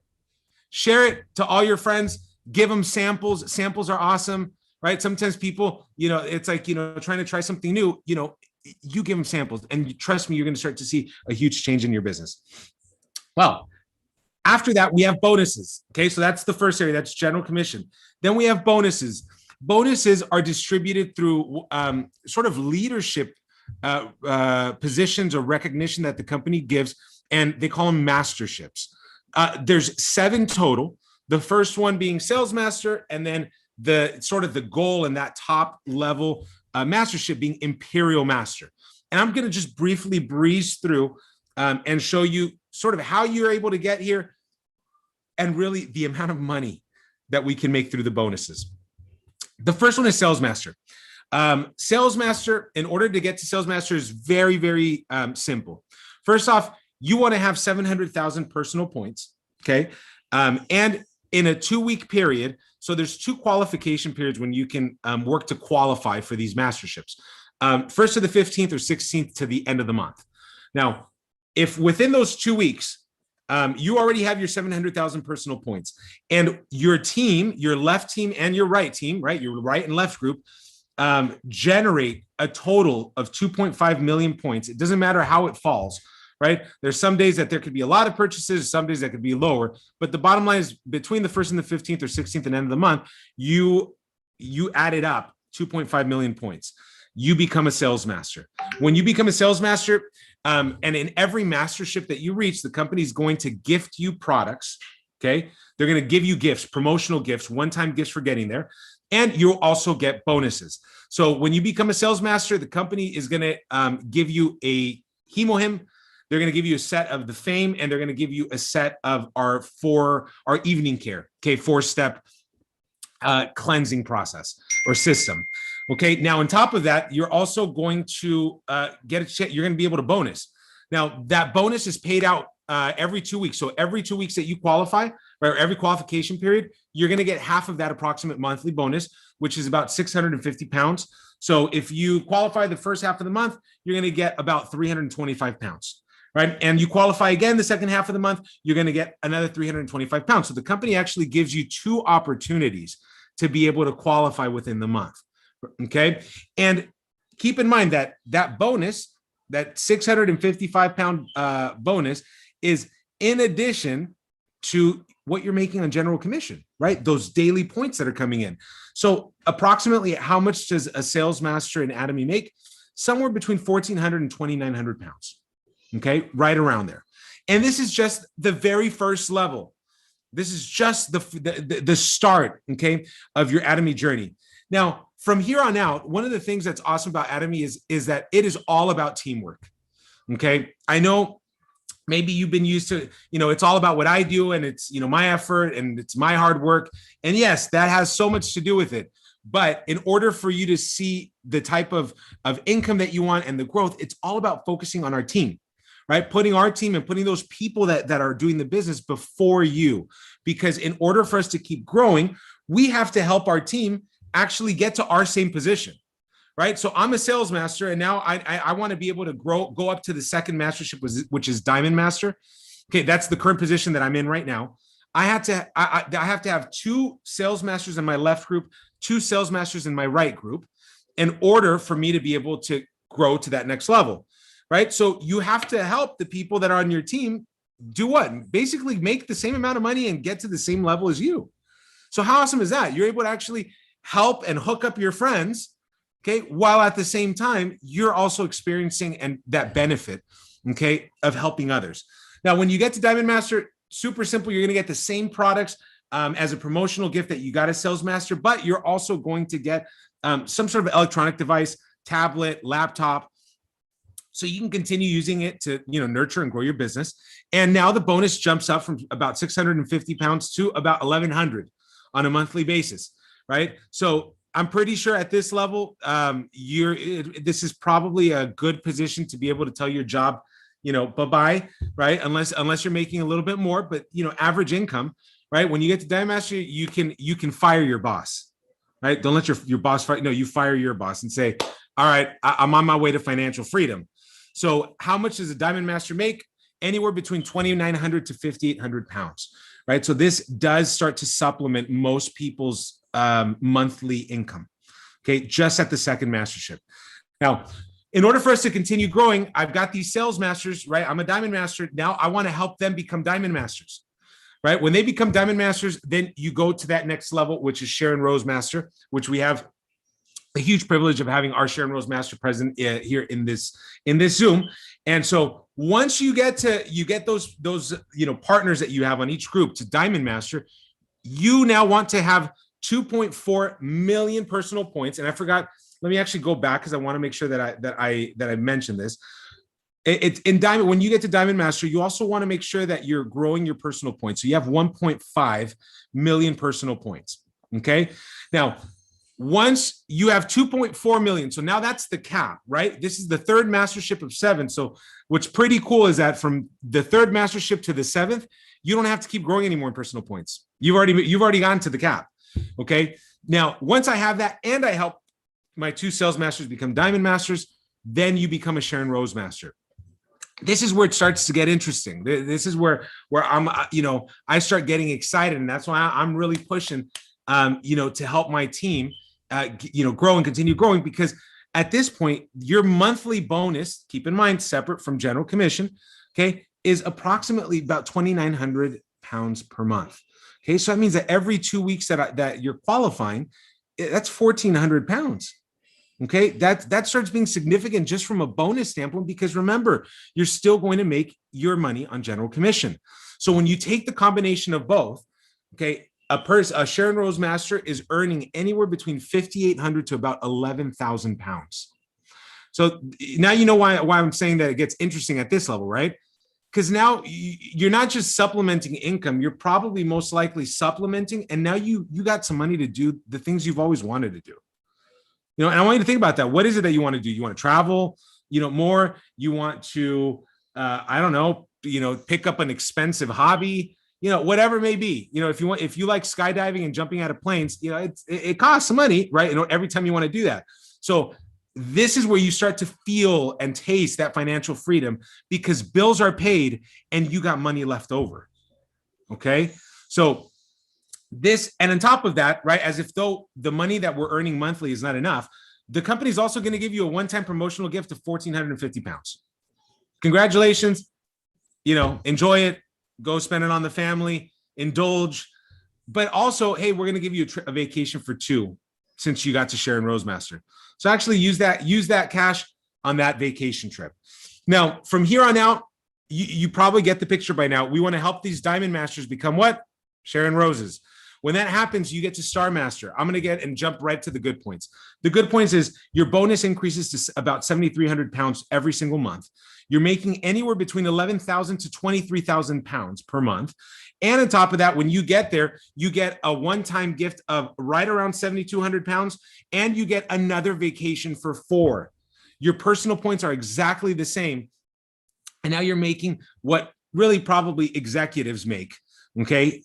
Share it to all your friends, give them samples. Samples are awesome, right? Sometimes people, it's like, trying to try something new, you give them samples, and trust me, you're going to start to see a huge change in your business. Well, after that, we have bonuses. Okay. So that's the first area. That's general commission. Then we have bonuses. Bonuses are distributed through sort of leadership positions or recognition that the company gives, and they call them masterships. There's 7 total. The first one being sales master, and then the sort of the goal in that top level mastership being imperial master. And I'm going to just briefly breeze through and show you sort of how you're able to get here, and really the amount of money that we can make through the bonuses. The first one is Sales Master. Sales Master, in order to get to Sales Master, is very, very simple. First off, you want to have 700,000 personal points, okay? And in a 2-week period, so there's 2 qualification periods when you can work to qualify for these masterships. First to the 15th or 16th to the end of the month. Now, if within those 2 weeks, you already have your 700,000 personal points, and your team, your left team and your right team, right, your right and left group, generate a total of 2.5 million points. It doesn't matter how it falls, right? There's some days that there could be a lot of purchases, some days that could be lower, but the bottom line is between the 1st and the 15th or 16th and end of the month, you added up 2.5 million points. You become a sales master. When you become a sales master, and in every mastership that you reach, the company is going to gift you products, okay? They're going to give you gifts, promotional gifts, one-time gifts for getting there, and you'll also get bonuses. So when you become a sales master, the company is going to give you a Hemohim. They're going to give you a set of the Fame, and they're going to give you a set of our evening care, okay, 4-step cleansing process or system. Okay, now on top of that, you're also going to get a check. You're going to be able to bonus. Now that bonus is paid out every 2 weeks. So every 2 weeks that you qualify, or every qualification period, you're going to get half of that approximate monthly bonus, which is about 650 pounds. So if you qualify the first half of the month, you're going to get about 325 pounds, right? And you qualify again the second half of the month, you're going to get another 325 pounds. So the company actually gives you 2 opportunities to be able to qualify within the month. Okay. And keep in mind that that bonus, that 655 pound bonus, is in addition to what you're making on general commission, right? Those daily points that are coming in. So approximately how much does a sales master in Atomy make? Somewhere between 1,400 and 2,900 pounds. Okay. Right around there. And this is just the very first level. This is just the start, okay, of your Atomy journey. Now, from here on out, one of the things that's awesome about Atomy is that it is all about teamwork. Okay. I know maybe you've been used to, it's all about what I do, and it's, my effort and it's my hard work. And yes, that has so much to do with it. But in order for you to see the type of income that you want and the growth, it's all about focusing on our team, right? Putting our team and putting those people that are doing the business before you. Because in order for us to keep growing, we have to help our team actually get to our same position, right? So I'm a sales master, and now I want to be able to go up to the second mastership, which is Diamond Master. Okay, that's the current position that I'm in right now. I have to have 2 sales masters in my left group, 2 sales masters in my right group, in order for me to be able to grow to that next level, right? So you have to help the people that are on your team do what? Basically make the same amount of money and get to the same level as you. So how awesome is that? You're able to actually help and hook up your friends, okay, while at the same time, you're also experiencing that benefit, okay, of helping others. Now, when you get to Diamond Master, super simple, you're going to get the same products as a promotional gift that you got as sales master, but you're also going to get some sort of electronic device, tablet, laptop, so you can continue using it to, nurture and grow your business. And now the bonus jumps up from about 650 pounds to about 1,100 on a monthly basis. Right. So I'm pretty sure at this level, this is probably a good position to be able to tell your job, bye-bye, right? Unless you're making a little bit more, but average income, right? When you get to Diamond Master, you can fire your boss, right? Don't let your boss fire. No, you fire your boss and say, all right, I'm on my way to financial freedom. So how much does a Diamond Master make? Anywhere between 2,900 to 5,800 pounds, right? So this does start to supplement most people's monthly income, okay, just at the second mastership. Now, in order for us to continue growing, I've got these sales masters, right? I'm a Diamond Master. Now I want to help them become Diamond Masters, right? When they become Diamond Masters, then you go to that next level, which is Sharon Rose Master, which we have a huge privilege of having our Sharon Rose Master present here in this Zoom. And so once you get those partners that you have on each group to Diamond Master, you now want to have 2.4 million personal points. And I forgot, let me actually go back because I want to make sure that I mentioned this. It's in Diamond. When you get to Diamond Master, you also want to make sure that you're growing your personal points. So you have 1.5 million personal points. Okay. Now, once you have 2.4 million, so now that's the cap, right? This is the third mastership of 7. So what's pretty cool is that from the third mastership to the 7th, you don't have to keep growing anymore in personal points. You've already gone to the cap. Okay. Now, once I have that and I help my 2 sales masters become Diamond Masters, then you become a Sharon Rose Master. This is where it starts to get interesting. This is where I'm, I start getting excited, and that's why I'm really pushing, to help my team, grow and continue growing. Because at this point, your monthly bonus, keep in mind, separate from general commission, okay, is approximately about 2,900 pounds per month. Okay, so that means that every 2 weeks that you're qualifying, that's 1,400 pounds. Okay, that starts being significant just from a bonus standpoint, because remember, you're still going to make your money on general commission. So when you take the combination of both, okay, a Sharon Rose Master is earning anywhere between 5,800 to about 11,000 pounds. So now you know why I'm saying that it gets interesting at this level, right? Because now you're not just supplementing income, you're probably most likely supplementing, and now you got some money to do the things you've always wanted to do. And I want you to think about that. What is it that you want to do? You want to travel, more? You want to, pick up an expensive hobby, whatever it may be. If you like skydiving and jumping out of planes, it costs some money, right? Every time you want to do that. So this is where you start to feel and taste that financial freedom, because bills are paid and you got money left over. Okay. So this, and on top of that, right, as if though the money that we're earning monthly is not enough, the company is also going to give you a one-time promotional gift of 1,450 pounds. Congratulations. Enjoy it. Go spend it on the family, indulge. But also, hey, we're going to give you a vacation for 2 since you got to Sharon Rose Master. So actually use that cash on that vacation trip. Now, from here on out, you probably get the picture by now. We want to help these Diamond Masters become what? Sharon Roses. When that happens, you get to Star Master. I'm going to get and jump right to the good points. The good points is your bonus increases to about 7,300 pounds every single month. You're making anywhere between 11,000 to 23,000 pounds per month. And on top of that, when you get there, you get a one-time gift of right around 7,200 pounds, and you get another vacation for 4. Your personal points are exactly the same. And now you're making what really probably executives make. Okay,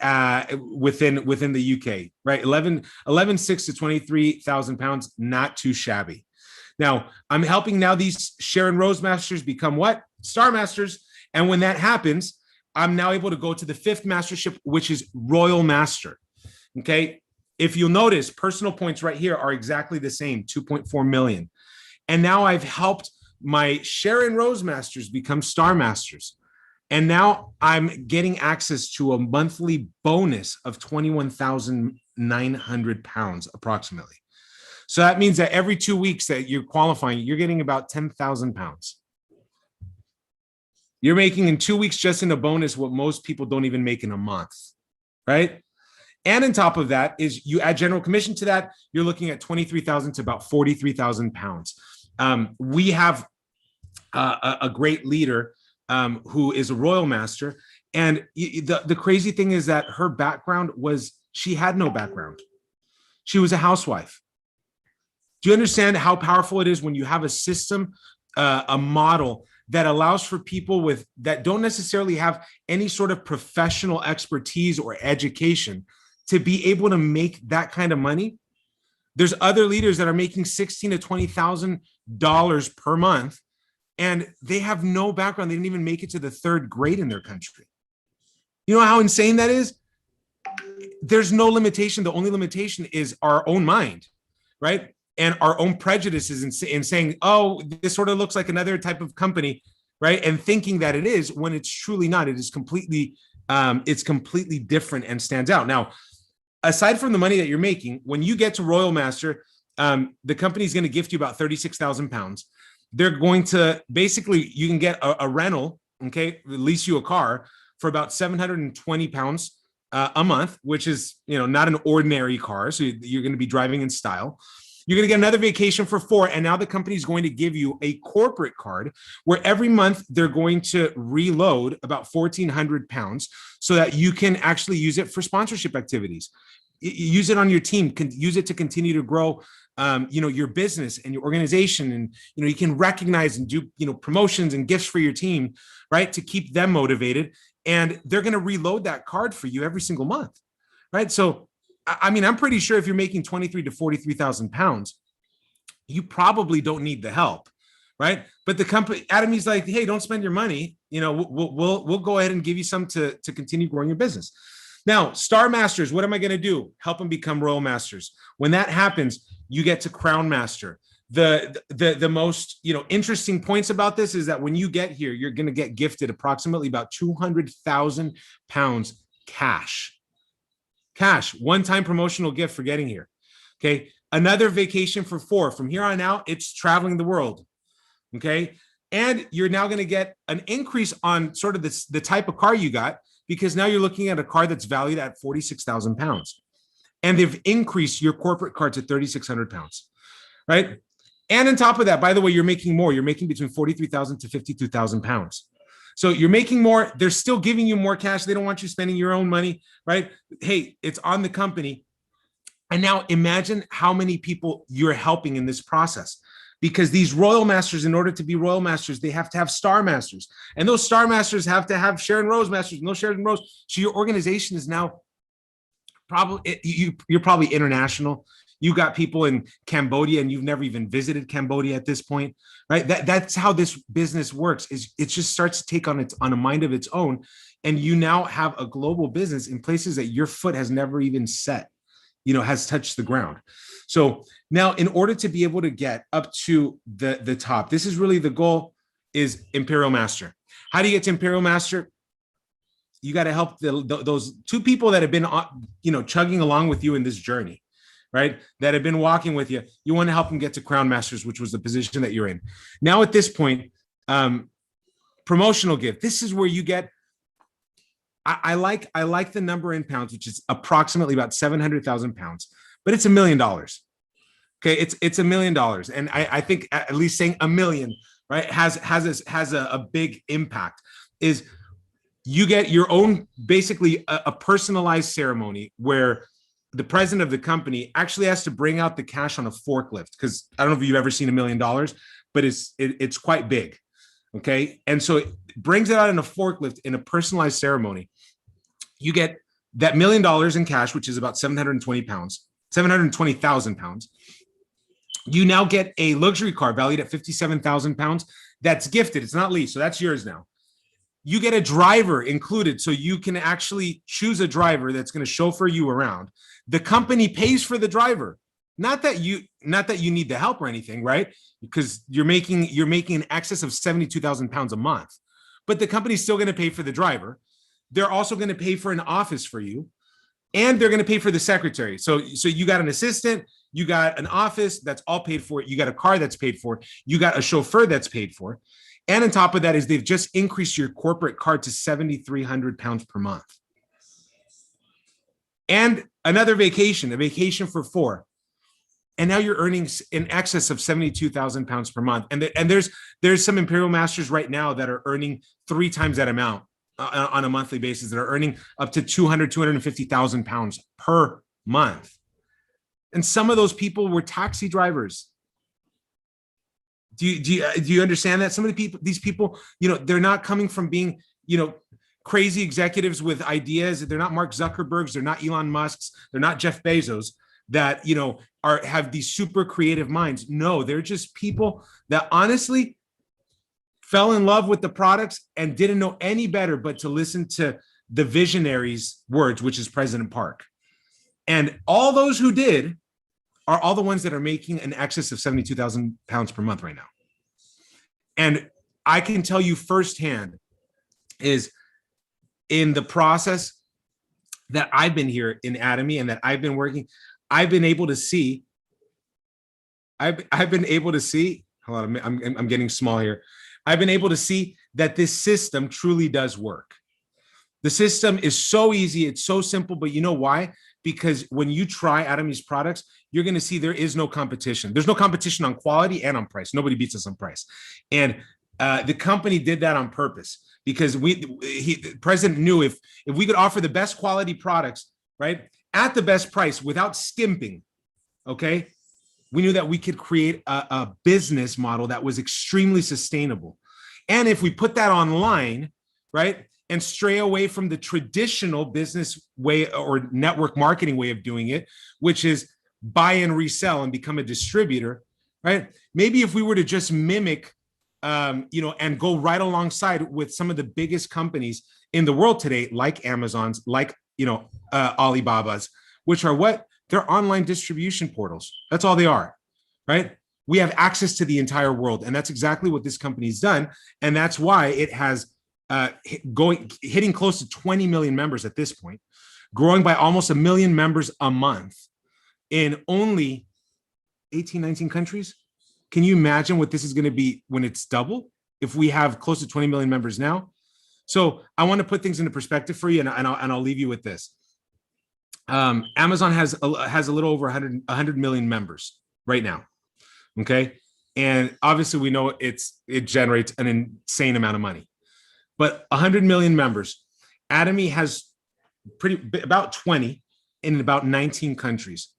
within the UK, right? 11,600 to 23,000 pounds, not too shabby. Now, I'm helping now these Sharon Rose Masters become what? Star Masters. And when that happens, I'm now able to go to the 5th mastership, which is Royal Master. Okay, if you'll notice, personal points right here are exactly the same, 2.4 million. And now I've helped my Sharon Rose Masters become Star Masters. And now I'm getting access to a monthly bonus of 21,900 pounds approximately. So that means that every 2 weeks that you're qualifying, you're getting about 10,000 pounds. You're making in 2 weeks just in a bonus what most people don't even make in a month, right? And on top of that is you add general commission to that, you're looking at 23,000 to about 43,000 pounds. We have a great leader who is a Royal Master. And the crazy thing is that her background was, she had no background. She was a housewife. Do you understand how powerful it is when you have a system, a model that allows for people that don't necessarily have any sort of professional expertise or education to be able to make that kind of money? There's other leaders that are making $16,000 to $20,000 per month, and they have no background. They didn't even make it to the 3rd grade in their country. You know how insane that is? There's no limitation. The only limitation is our own mind, right? And our own prejudices in saying, oh, this sort of looks like another type of company, right? And thinking that it is, when it's truly not. It is completely, it's completely different and stands out. Now, aside from the money that you're making, when you get to Royal Master, the company's going to gift you about 36,000 pounds. They're going to basically, you can get a rental, okay, lease you a car for about 720 pounds a month, which is, not an ordinary car. So you're going to be driving in style. You're going to get another vacation for 4. And now the company is going to give you a corporate card where every month they're going to reload about 1,400 pounds so that you can actually use it for sponsorship activities. Use it on your team, use it to continue to grow, your business and your organization. And, you can recognize and do, promotions and gifts for your team, right? To keep them motivated. And they're going to reload that card for you every single month, right? So, I'm pretty sure if you're making 23 to 43,000 pounds, you probably don't need the help, right? But the company, Atomy's like, hey, don't spend your money. We'll go ahead and give you some to continue growing your business. Now, Star Masters, what am I going to do? Help them become Royal Masters. When that happens, you get to Crown Master. The most interesting points about this is that when you get here, you're going to get gifted approximately about 200,000 pounds cash. One-time promotional gift for getting here. Okay. Another vacation for 4. From here on out, it's traveling the world. Okay. And you're now going to get an increase on sort of the type of car you got, because now you're looking at a car that's valued at 46,000 pounds. And they've increased your corporate car to 3,600 pounds. Right. And on top of that, by the way, you're making more. You're making between 43,000 to 52,000 pounds. So you're making more. They're still giving you more cash. They don't want you spending your own money, right? Hey, it's on the company. And now imagine how many people you're helping in this process, because these Royal Masters, in order to be Royal Masters, they have to have Star Masters, and those Star Masters have to have Sharon Rose Masters, and those Sharon Rose. So your organization is now probably, you're probably international. You got people in Cambodia and you've never even visited Cambodia at this point, right? That's how this business works. Is it just starts to take on a mind of its own. And you now have a global business in places that your foot has never even set, has touched the ground. So now in order to be able to get up to the top, this is really the goal, is Imperial Master. How do you get to Imperial Master? You got to help those 2 people that have been, chugging along with you in this journey, right? That have been walking with you. You want to help them get to Crown Masters, which was the position that you're in. Now, at this point, promotional gift. This is where you get, I like the number in pounds, which is approximately about 700,000 pounds, but it's $1 million. Okay. It's $1 million. And I think at least saying $1 million, right, has a big impact. Is you get your own, basically a personalized ceremony where the president of the company actually has to bring out the cash on a forklift, because I don't know if you've ever seen $1 million, but it's quite big. Okay. And so it brings it out in a forklift in a personalized ceremony. You get that $1 million in cash, which is about 720,000 pounds. You now get a luxury car valued at 57,000 pounds. That's gifted. It's not leased. So that's yours now. You get a driver included. So you can actually choose a driver that's going to chauffeur you around. The company pays for the driver. Not that you need the help or anything, right? Because you're making an excess of 72,000 pounds a month, but the company's still going to pay for the driver. They're also going to pay for an office for you, and they're going to pay for the secretary. So you got an assistant, you got an office that's all paid for. You got a car that's paid for. You got a chauffeur that's paid for. And on top of that is they've just increased your corporate card to 7,300 pounds per month. And another vacation, a vacation for 4. And now you're earning in excess of 72,000 pounds per month. And there's some Imperial Masters right now that are earning 3 times that amount on a monthly basis, that are earning up to 250,000 pounds per month. And some of those people were taxi drivers. Do you understand that? Some of these people, they're not coming from being, crazy executives with ideas. They're not Mark Zuckerbergs. They're not Elon Musks. They're not Jeff Bezos that, have these super creative minds. No, they're just people that honestly fell in love with the products and didn't know any better but to listen to the visionary's words, which is President Park. And all those who did are all the ones that are making an excess of 72,000 pounds per month right now. And I can tell you firsthand is in the process that I've been here in Atomy and that I've been working, I've been able to see, hold on, I'm getting small here. I've been able to see that this system truly does work. The system is so easy. It's so simple, but you know why? because when you try Atomy's products, you're going to see there is no competition. There's no competition on quality and on price. Nobody beats us on price. And the company did that on purpose because the president knew if we could offer the best quality products, right, at the best price without skimping, okay, we knew that we could create a business model that was extremely sustainable. And if we put that online, right, and stray away from the traditional business way or network marketing way of doing it, which is buy and resell and become a distributor, right? Maybe if we were to just mimic, and go right alongside with some of the biggest companies in the world today, like Amazon's, like, Alibaba's, which are what? They're online distribution portals. That's all they are, right? We have access to the entire world. And that's exactly what this company's done. And that's why it has hitting close to 20 million members at this point, growing by almost 1 million members a month in only 18, 19 countries. Can you imagine what this is going to be when it's double? If we have close to 20 million members now. So I want to put things into perspective for you, and I'll leave you with this. Amazon has a little over 100 million members right now. Okay. And obviously we know it generates an insane amount of money. But 100 million members, Atomy has about 20 in about 19 countries.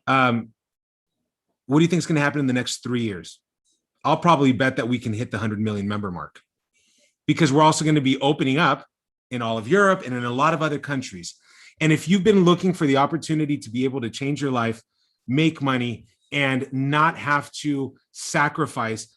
What do you think is going to happen in the next 3 years? I'll probably bet that we can hit the 100 million member mark, because we're also going to be opening up in all of Europe and in a lot of other countries. And if you've been looking for the opportunity to be able to change your life, make money, and not have to sacrifice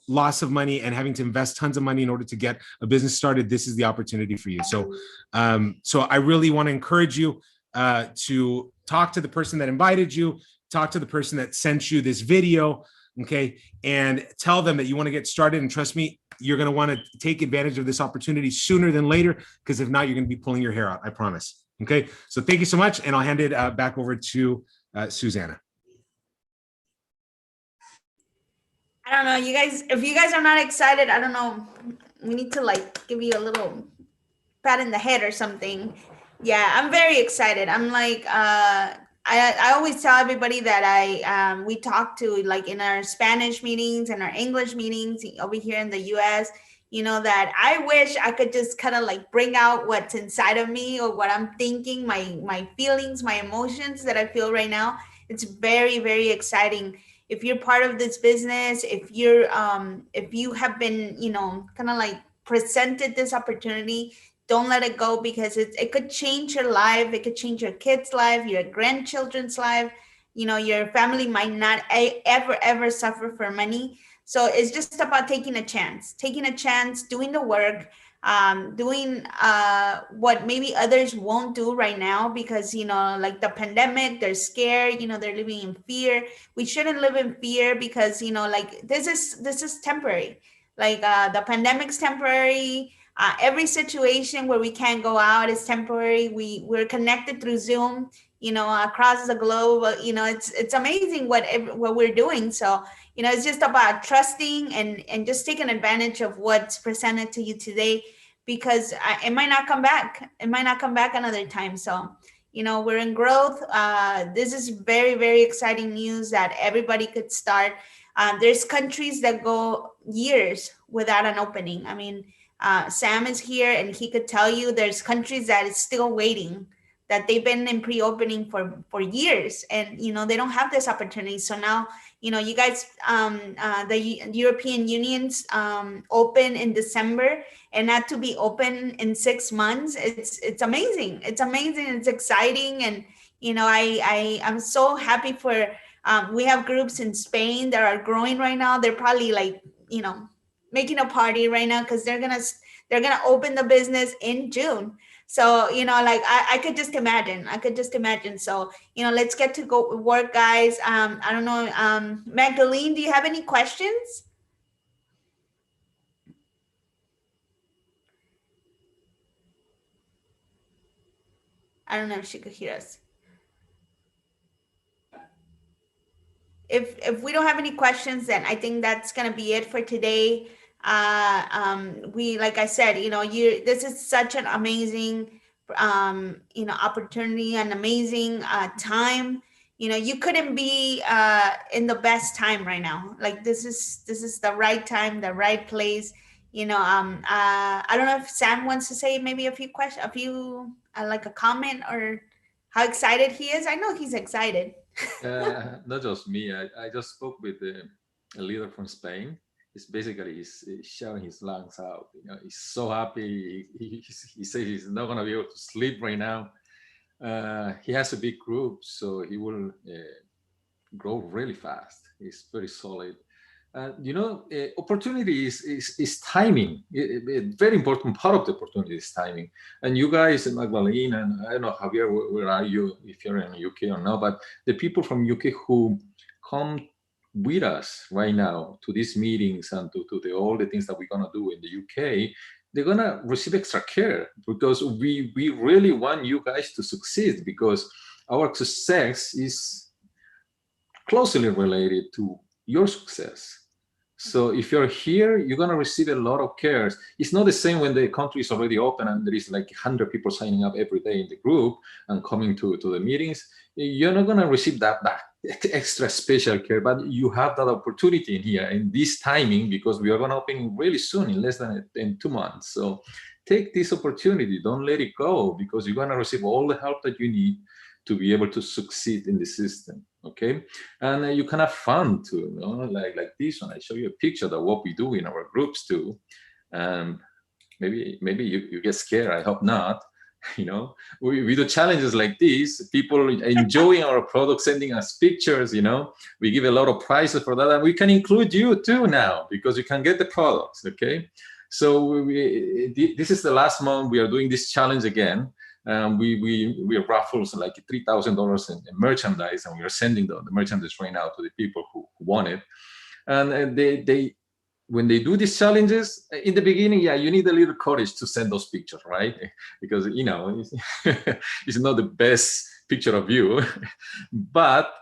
loss of money and having to invest tons of money in order to get a business started, this is the opportunity for you. So I really want to encourage you to talk to the person that invited you, talk to the person that sent you this video, okay, and tell them that you want to get started. And trust me, you're going to want to take advantage of this opportunity sooner than later, because if not, you're going to be pulling your hair out, I promise. Okay, so thank you so much, and I'll hand it back over to Susanna. I don't know, you guys, if you guys are not excited, I don't know, we need to like give you a little pat in the head or something. Yeah, I'm very excited. I'm like, I always tell everybody that we talk to, like in our Spanish meetings and our English meetings over here in the US, that I wish I could just kind of like bring out what's inside of me or what I'm thinking, my feelings, my emotions that I feel right now. It's very, very exciting. If you're part of this business, if you have been, kind of like presented this opportunity, don't let it go, because it could change your life. It could change your kids' life, your grandchildren's life. Your family might not ever suffer for money. So it's just about taking a chance, doing the work, doing what maybe others won't do right now, because like the pandemic, they're scared, they're living in fear. We shouldn't live in fear, because like this is temporary. Like the pandemic's temporary. Every situation where we can't go out is temporary. We're connected through Zoom, across the globe. It's amazing what we're doing. So it's just about trusting and just taking advantage of what's presented to you today, because it might not come back. It might not come back another time. So we're in growth. This is very, very exciting news that everybody could start. There's countries that go years without an opening. I mean, Sam is here and he could tell you there's countries that is still waiting, that they've been in pre-opening for years, and they don't have this opportunity. So now you guys, the European Union's open in December, and not to be open in 6 months. It's amazing. It's amazing. It's exciting, and I'm so happy for. We have groups in Spain that are growing right now. They're probably like making a party right now, because they're gonna open the business in June. So like I could just imagine. So let's get to go work, guys. I don't know, Magdalene, do you have any questions? I don't know if she could hear us. If we don't have any questions, then I think that's gonna be it for today. We, like I said, this is such an amazing opportunity, an amazing time. You couldn't be in the best time right now. Like this is the right time, the right place. I don't know if Sam wants to say maybe a few questions, like a comment, or how excited he is. I know he's excited. Not just me. I just spoke with a leader from Spain. It's basically he's shouting his lungs out. He's so happy. He says he's not gonna be able to sleep right now. He has a big group, so he will grow really fast. He's very solid. Opportunity is timing. A very important part of the opportunity is timing. And you guys, Magdalene, and I don't know, Javier, where are you, if you're in the UK or not, but the people from UK who come with us right now to these meetings and to all the things that we're going to do in the UK, they're going to receive extra care, because we really want you guys to succeed, because our success is closely related to your success. So if you're here, you're going to receive a lot of cares. It's not the same when the country is already open and there is like 100 people signing up every day in the group and coming to the meetings. You're not going to receive that extra special care, but you have that opportunity in here in this timing, because we are going to open really soon, in less than 2 months. So take this opportunity. Don't let it go, because you're going to receive all the help that you need to be able to succeed in the system. Okay, and you can have fun too, like this one. I show you a picture of what we do in our groups too. Maybe you get scared. I hope not. We do challenges like this. People enjoying our product, sending us pictures. We give a lot of prizes for that, and we can include you too now, because you can get the products. Okay, so this is the last month we are doing this challenge again. We raffles like $3,000 in merchandise, and we are sending the merchandise right now to the people who want it. And they when they do these challenges in the beginning, you need a little courage to send those pictures, right? Because it's not the best picture of you, but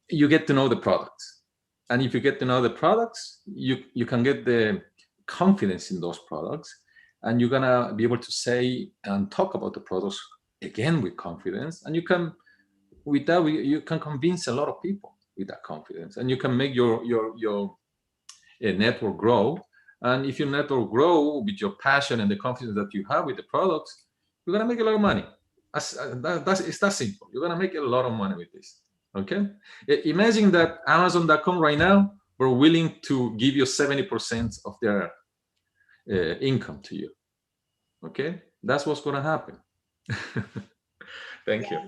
you get to know the products. And if you get to know the products, you can get the confidence in those products. And you're gonna be able to say and talk about the products again with confidence. And you can convince a lot of people with that confidence, and you can make your network grow. And if your network grow with your passion and the confidence that you have with the products, you're gonna make a lot of money. It's that simple. You're gonna make a lot of money with this. Okay. Imagine that Amazon.com right now, we're willing to give you 70% of their income to you. Okay, that's what's going to happen. Thank you.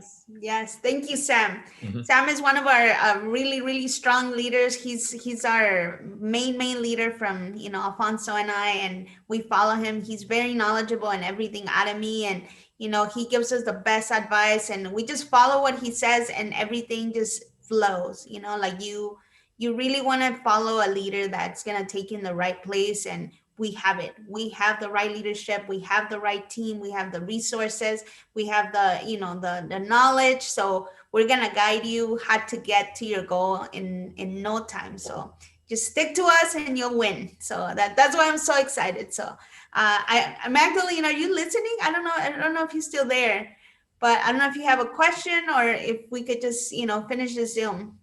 Yes, thank you, Sam. Sam is one of our really strong leaders. He's our main leader from Alfonso and I, and we follow him. He's very knowledgeable in everything Atomy, and he gives us the best advice, and we just follow what he says, and everything just flows. Like you really want to follow a leader that's going to take you in the right place, and we have it. We have the right leadership. We have the right team. We have the resources. We have the knowledge. So we're going to guide you how to get to your goal in no time. So just stick to us and you'll win. So that's why I'm so excited. So Magdalene, are you listening? I don't know if you're still there, but I don't know if you have a question or if we could just, finish the Zoom.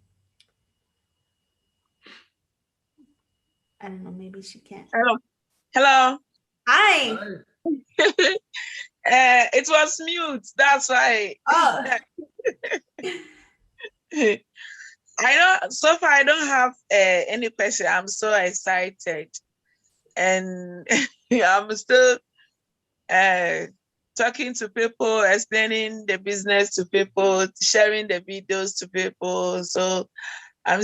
I don't know, maybe she can't. Hello. Hi. It was mute. That's why. Oh. I don't. So far, I don't have any question. I'm so excited, and I'm still talking to people, explaining the business to people, sharing the videos to people. So I'm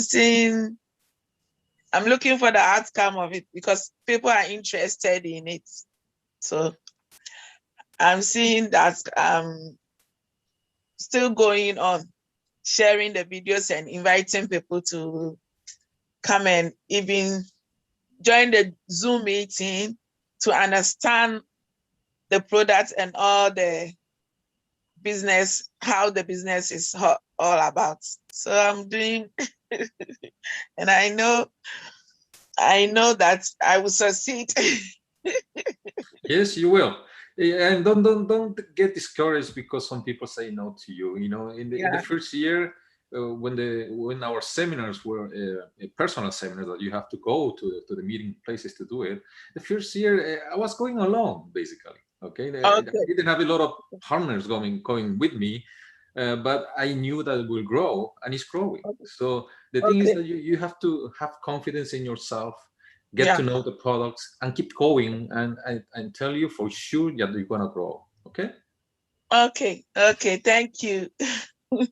looking for the outcome of it, because people are interested in it. So I'm seeing that still going on, sharing the videos and inviting people to come and even join the Zoom meeting to understand the product and all the business, how the business is all about. So I'm doing, and I know that I will succeed. Yes, you will. Yeah, and don't get discouraged because some people say no to you. You know, in the first year, when our seminars were personal seminars that you have to go to the meeting places to do it, the first year I was going alone basically. Okay, I didn't have a lot of partners going with me, but I knew that it will grow, and it's growing. So the thing is that you have to have confidence in yourself, get to know the products, and keep going, and tell you for sure that you're gonna grow. Okay. Okay, thank you.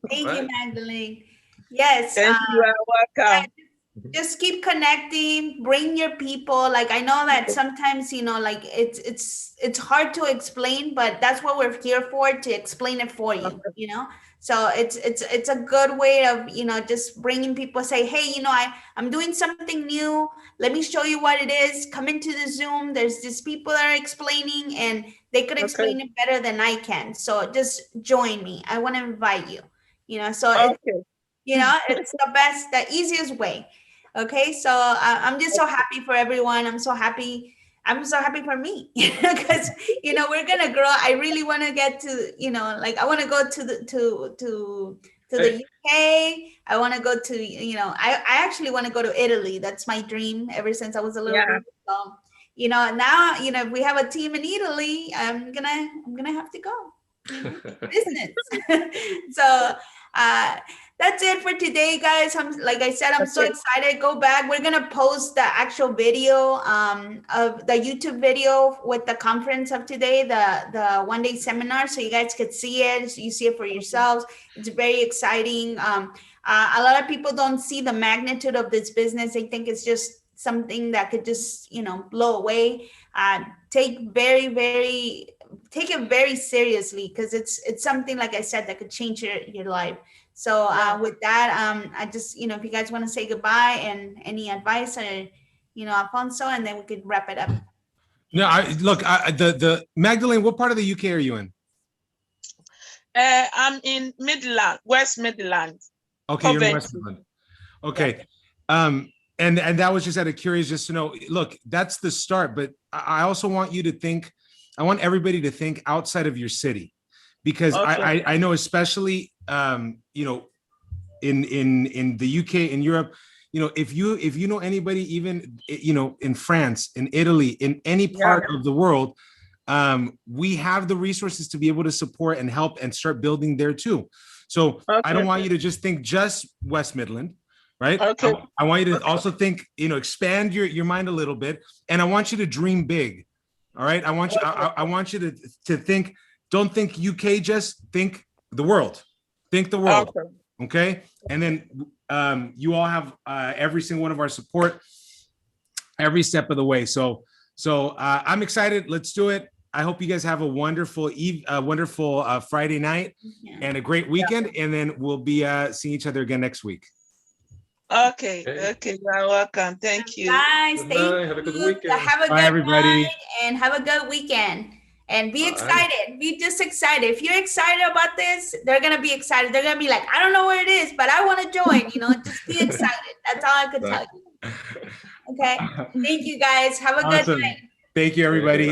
Thank you, Magdalene. Yes. Thank you. You're welcome. Just keep connecting, bring your people. Like, I know that sometimes, like it's hard to explain, but that's what we're here for, to explain it for you, so it's a good way of, just bringing people, say, hey, I'm doing something new, let me show you what it is, come into the Zoom, there's these people that are explaining, and they could explain it better than I can, so just join me, I want to invite you, so it's the best, the easiest way. Okay, so I'm just so happy for everyone. I'm so happy for me, because we're gonna grow. I really want to get to, I want to go to the UK. I want to go to, I actually want to go to Italy. That's my dream ever since I was a little girl. So, now, if we have a team in Italy, I'm gonna have to go. Business. So that's it for today, guys. Like I said, I'm so excited. Go back. We're gonna post the actual video of the YouTube video with the conference of today, the one-day seminar, so you guys could see it, so you see it for yourselves. It's very exciting. A lot of people don't see the magnitude of this business. They think it's just something that could just blow away. Take it very seriously, because it's something, like I said, that could change your life. So with that, I just, if you guys want to say goodbye and any advice, or, Alfonso, and then we could wrap it up. No, the Magdalene, what part of the UK are you in? I'm in Midland, West Midlands. Okay, you're in West Midland. Okay. And that was just out of curious, just to know, look, that's the start, but I also want you to think, I want everybody to think outside of your city, because I know, especially, in the UK, in Europe, if you know anybody, even, in France, in Italy, in any part of the world, we have the resources to be able to support and help and start building there too. So I don't want you to just think just West Midland, right? I want you to also think, expand your mind a little bit, and I want you to dream big. All right. I want you to think, don't think UK, just think the world. Think the world. Okay. And then you all have every single one of our support every step of the way. So I'm excited. Let's do it. I hope you guys have a wonderful Friday night and a great weekend. And then we'll be seeing each other again next week. Okay, you're welcome. Thank you. Guys, Have a good weekend. Have a good night and have a good weekend. And be excited. Be just excited. If you're excited about this, they're gonna be excited. They're gonna be like, I don't know where it is, but I want to join. Just be excited. That's all I could tell you. Okay. Thank you, guys. Have a good night. Thank you, everybody.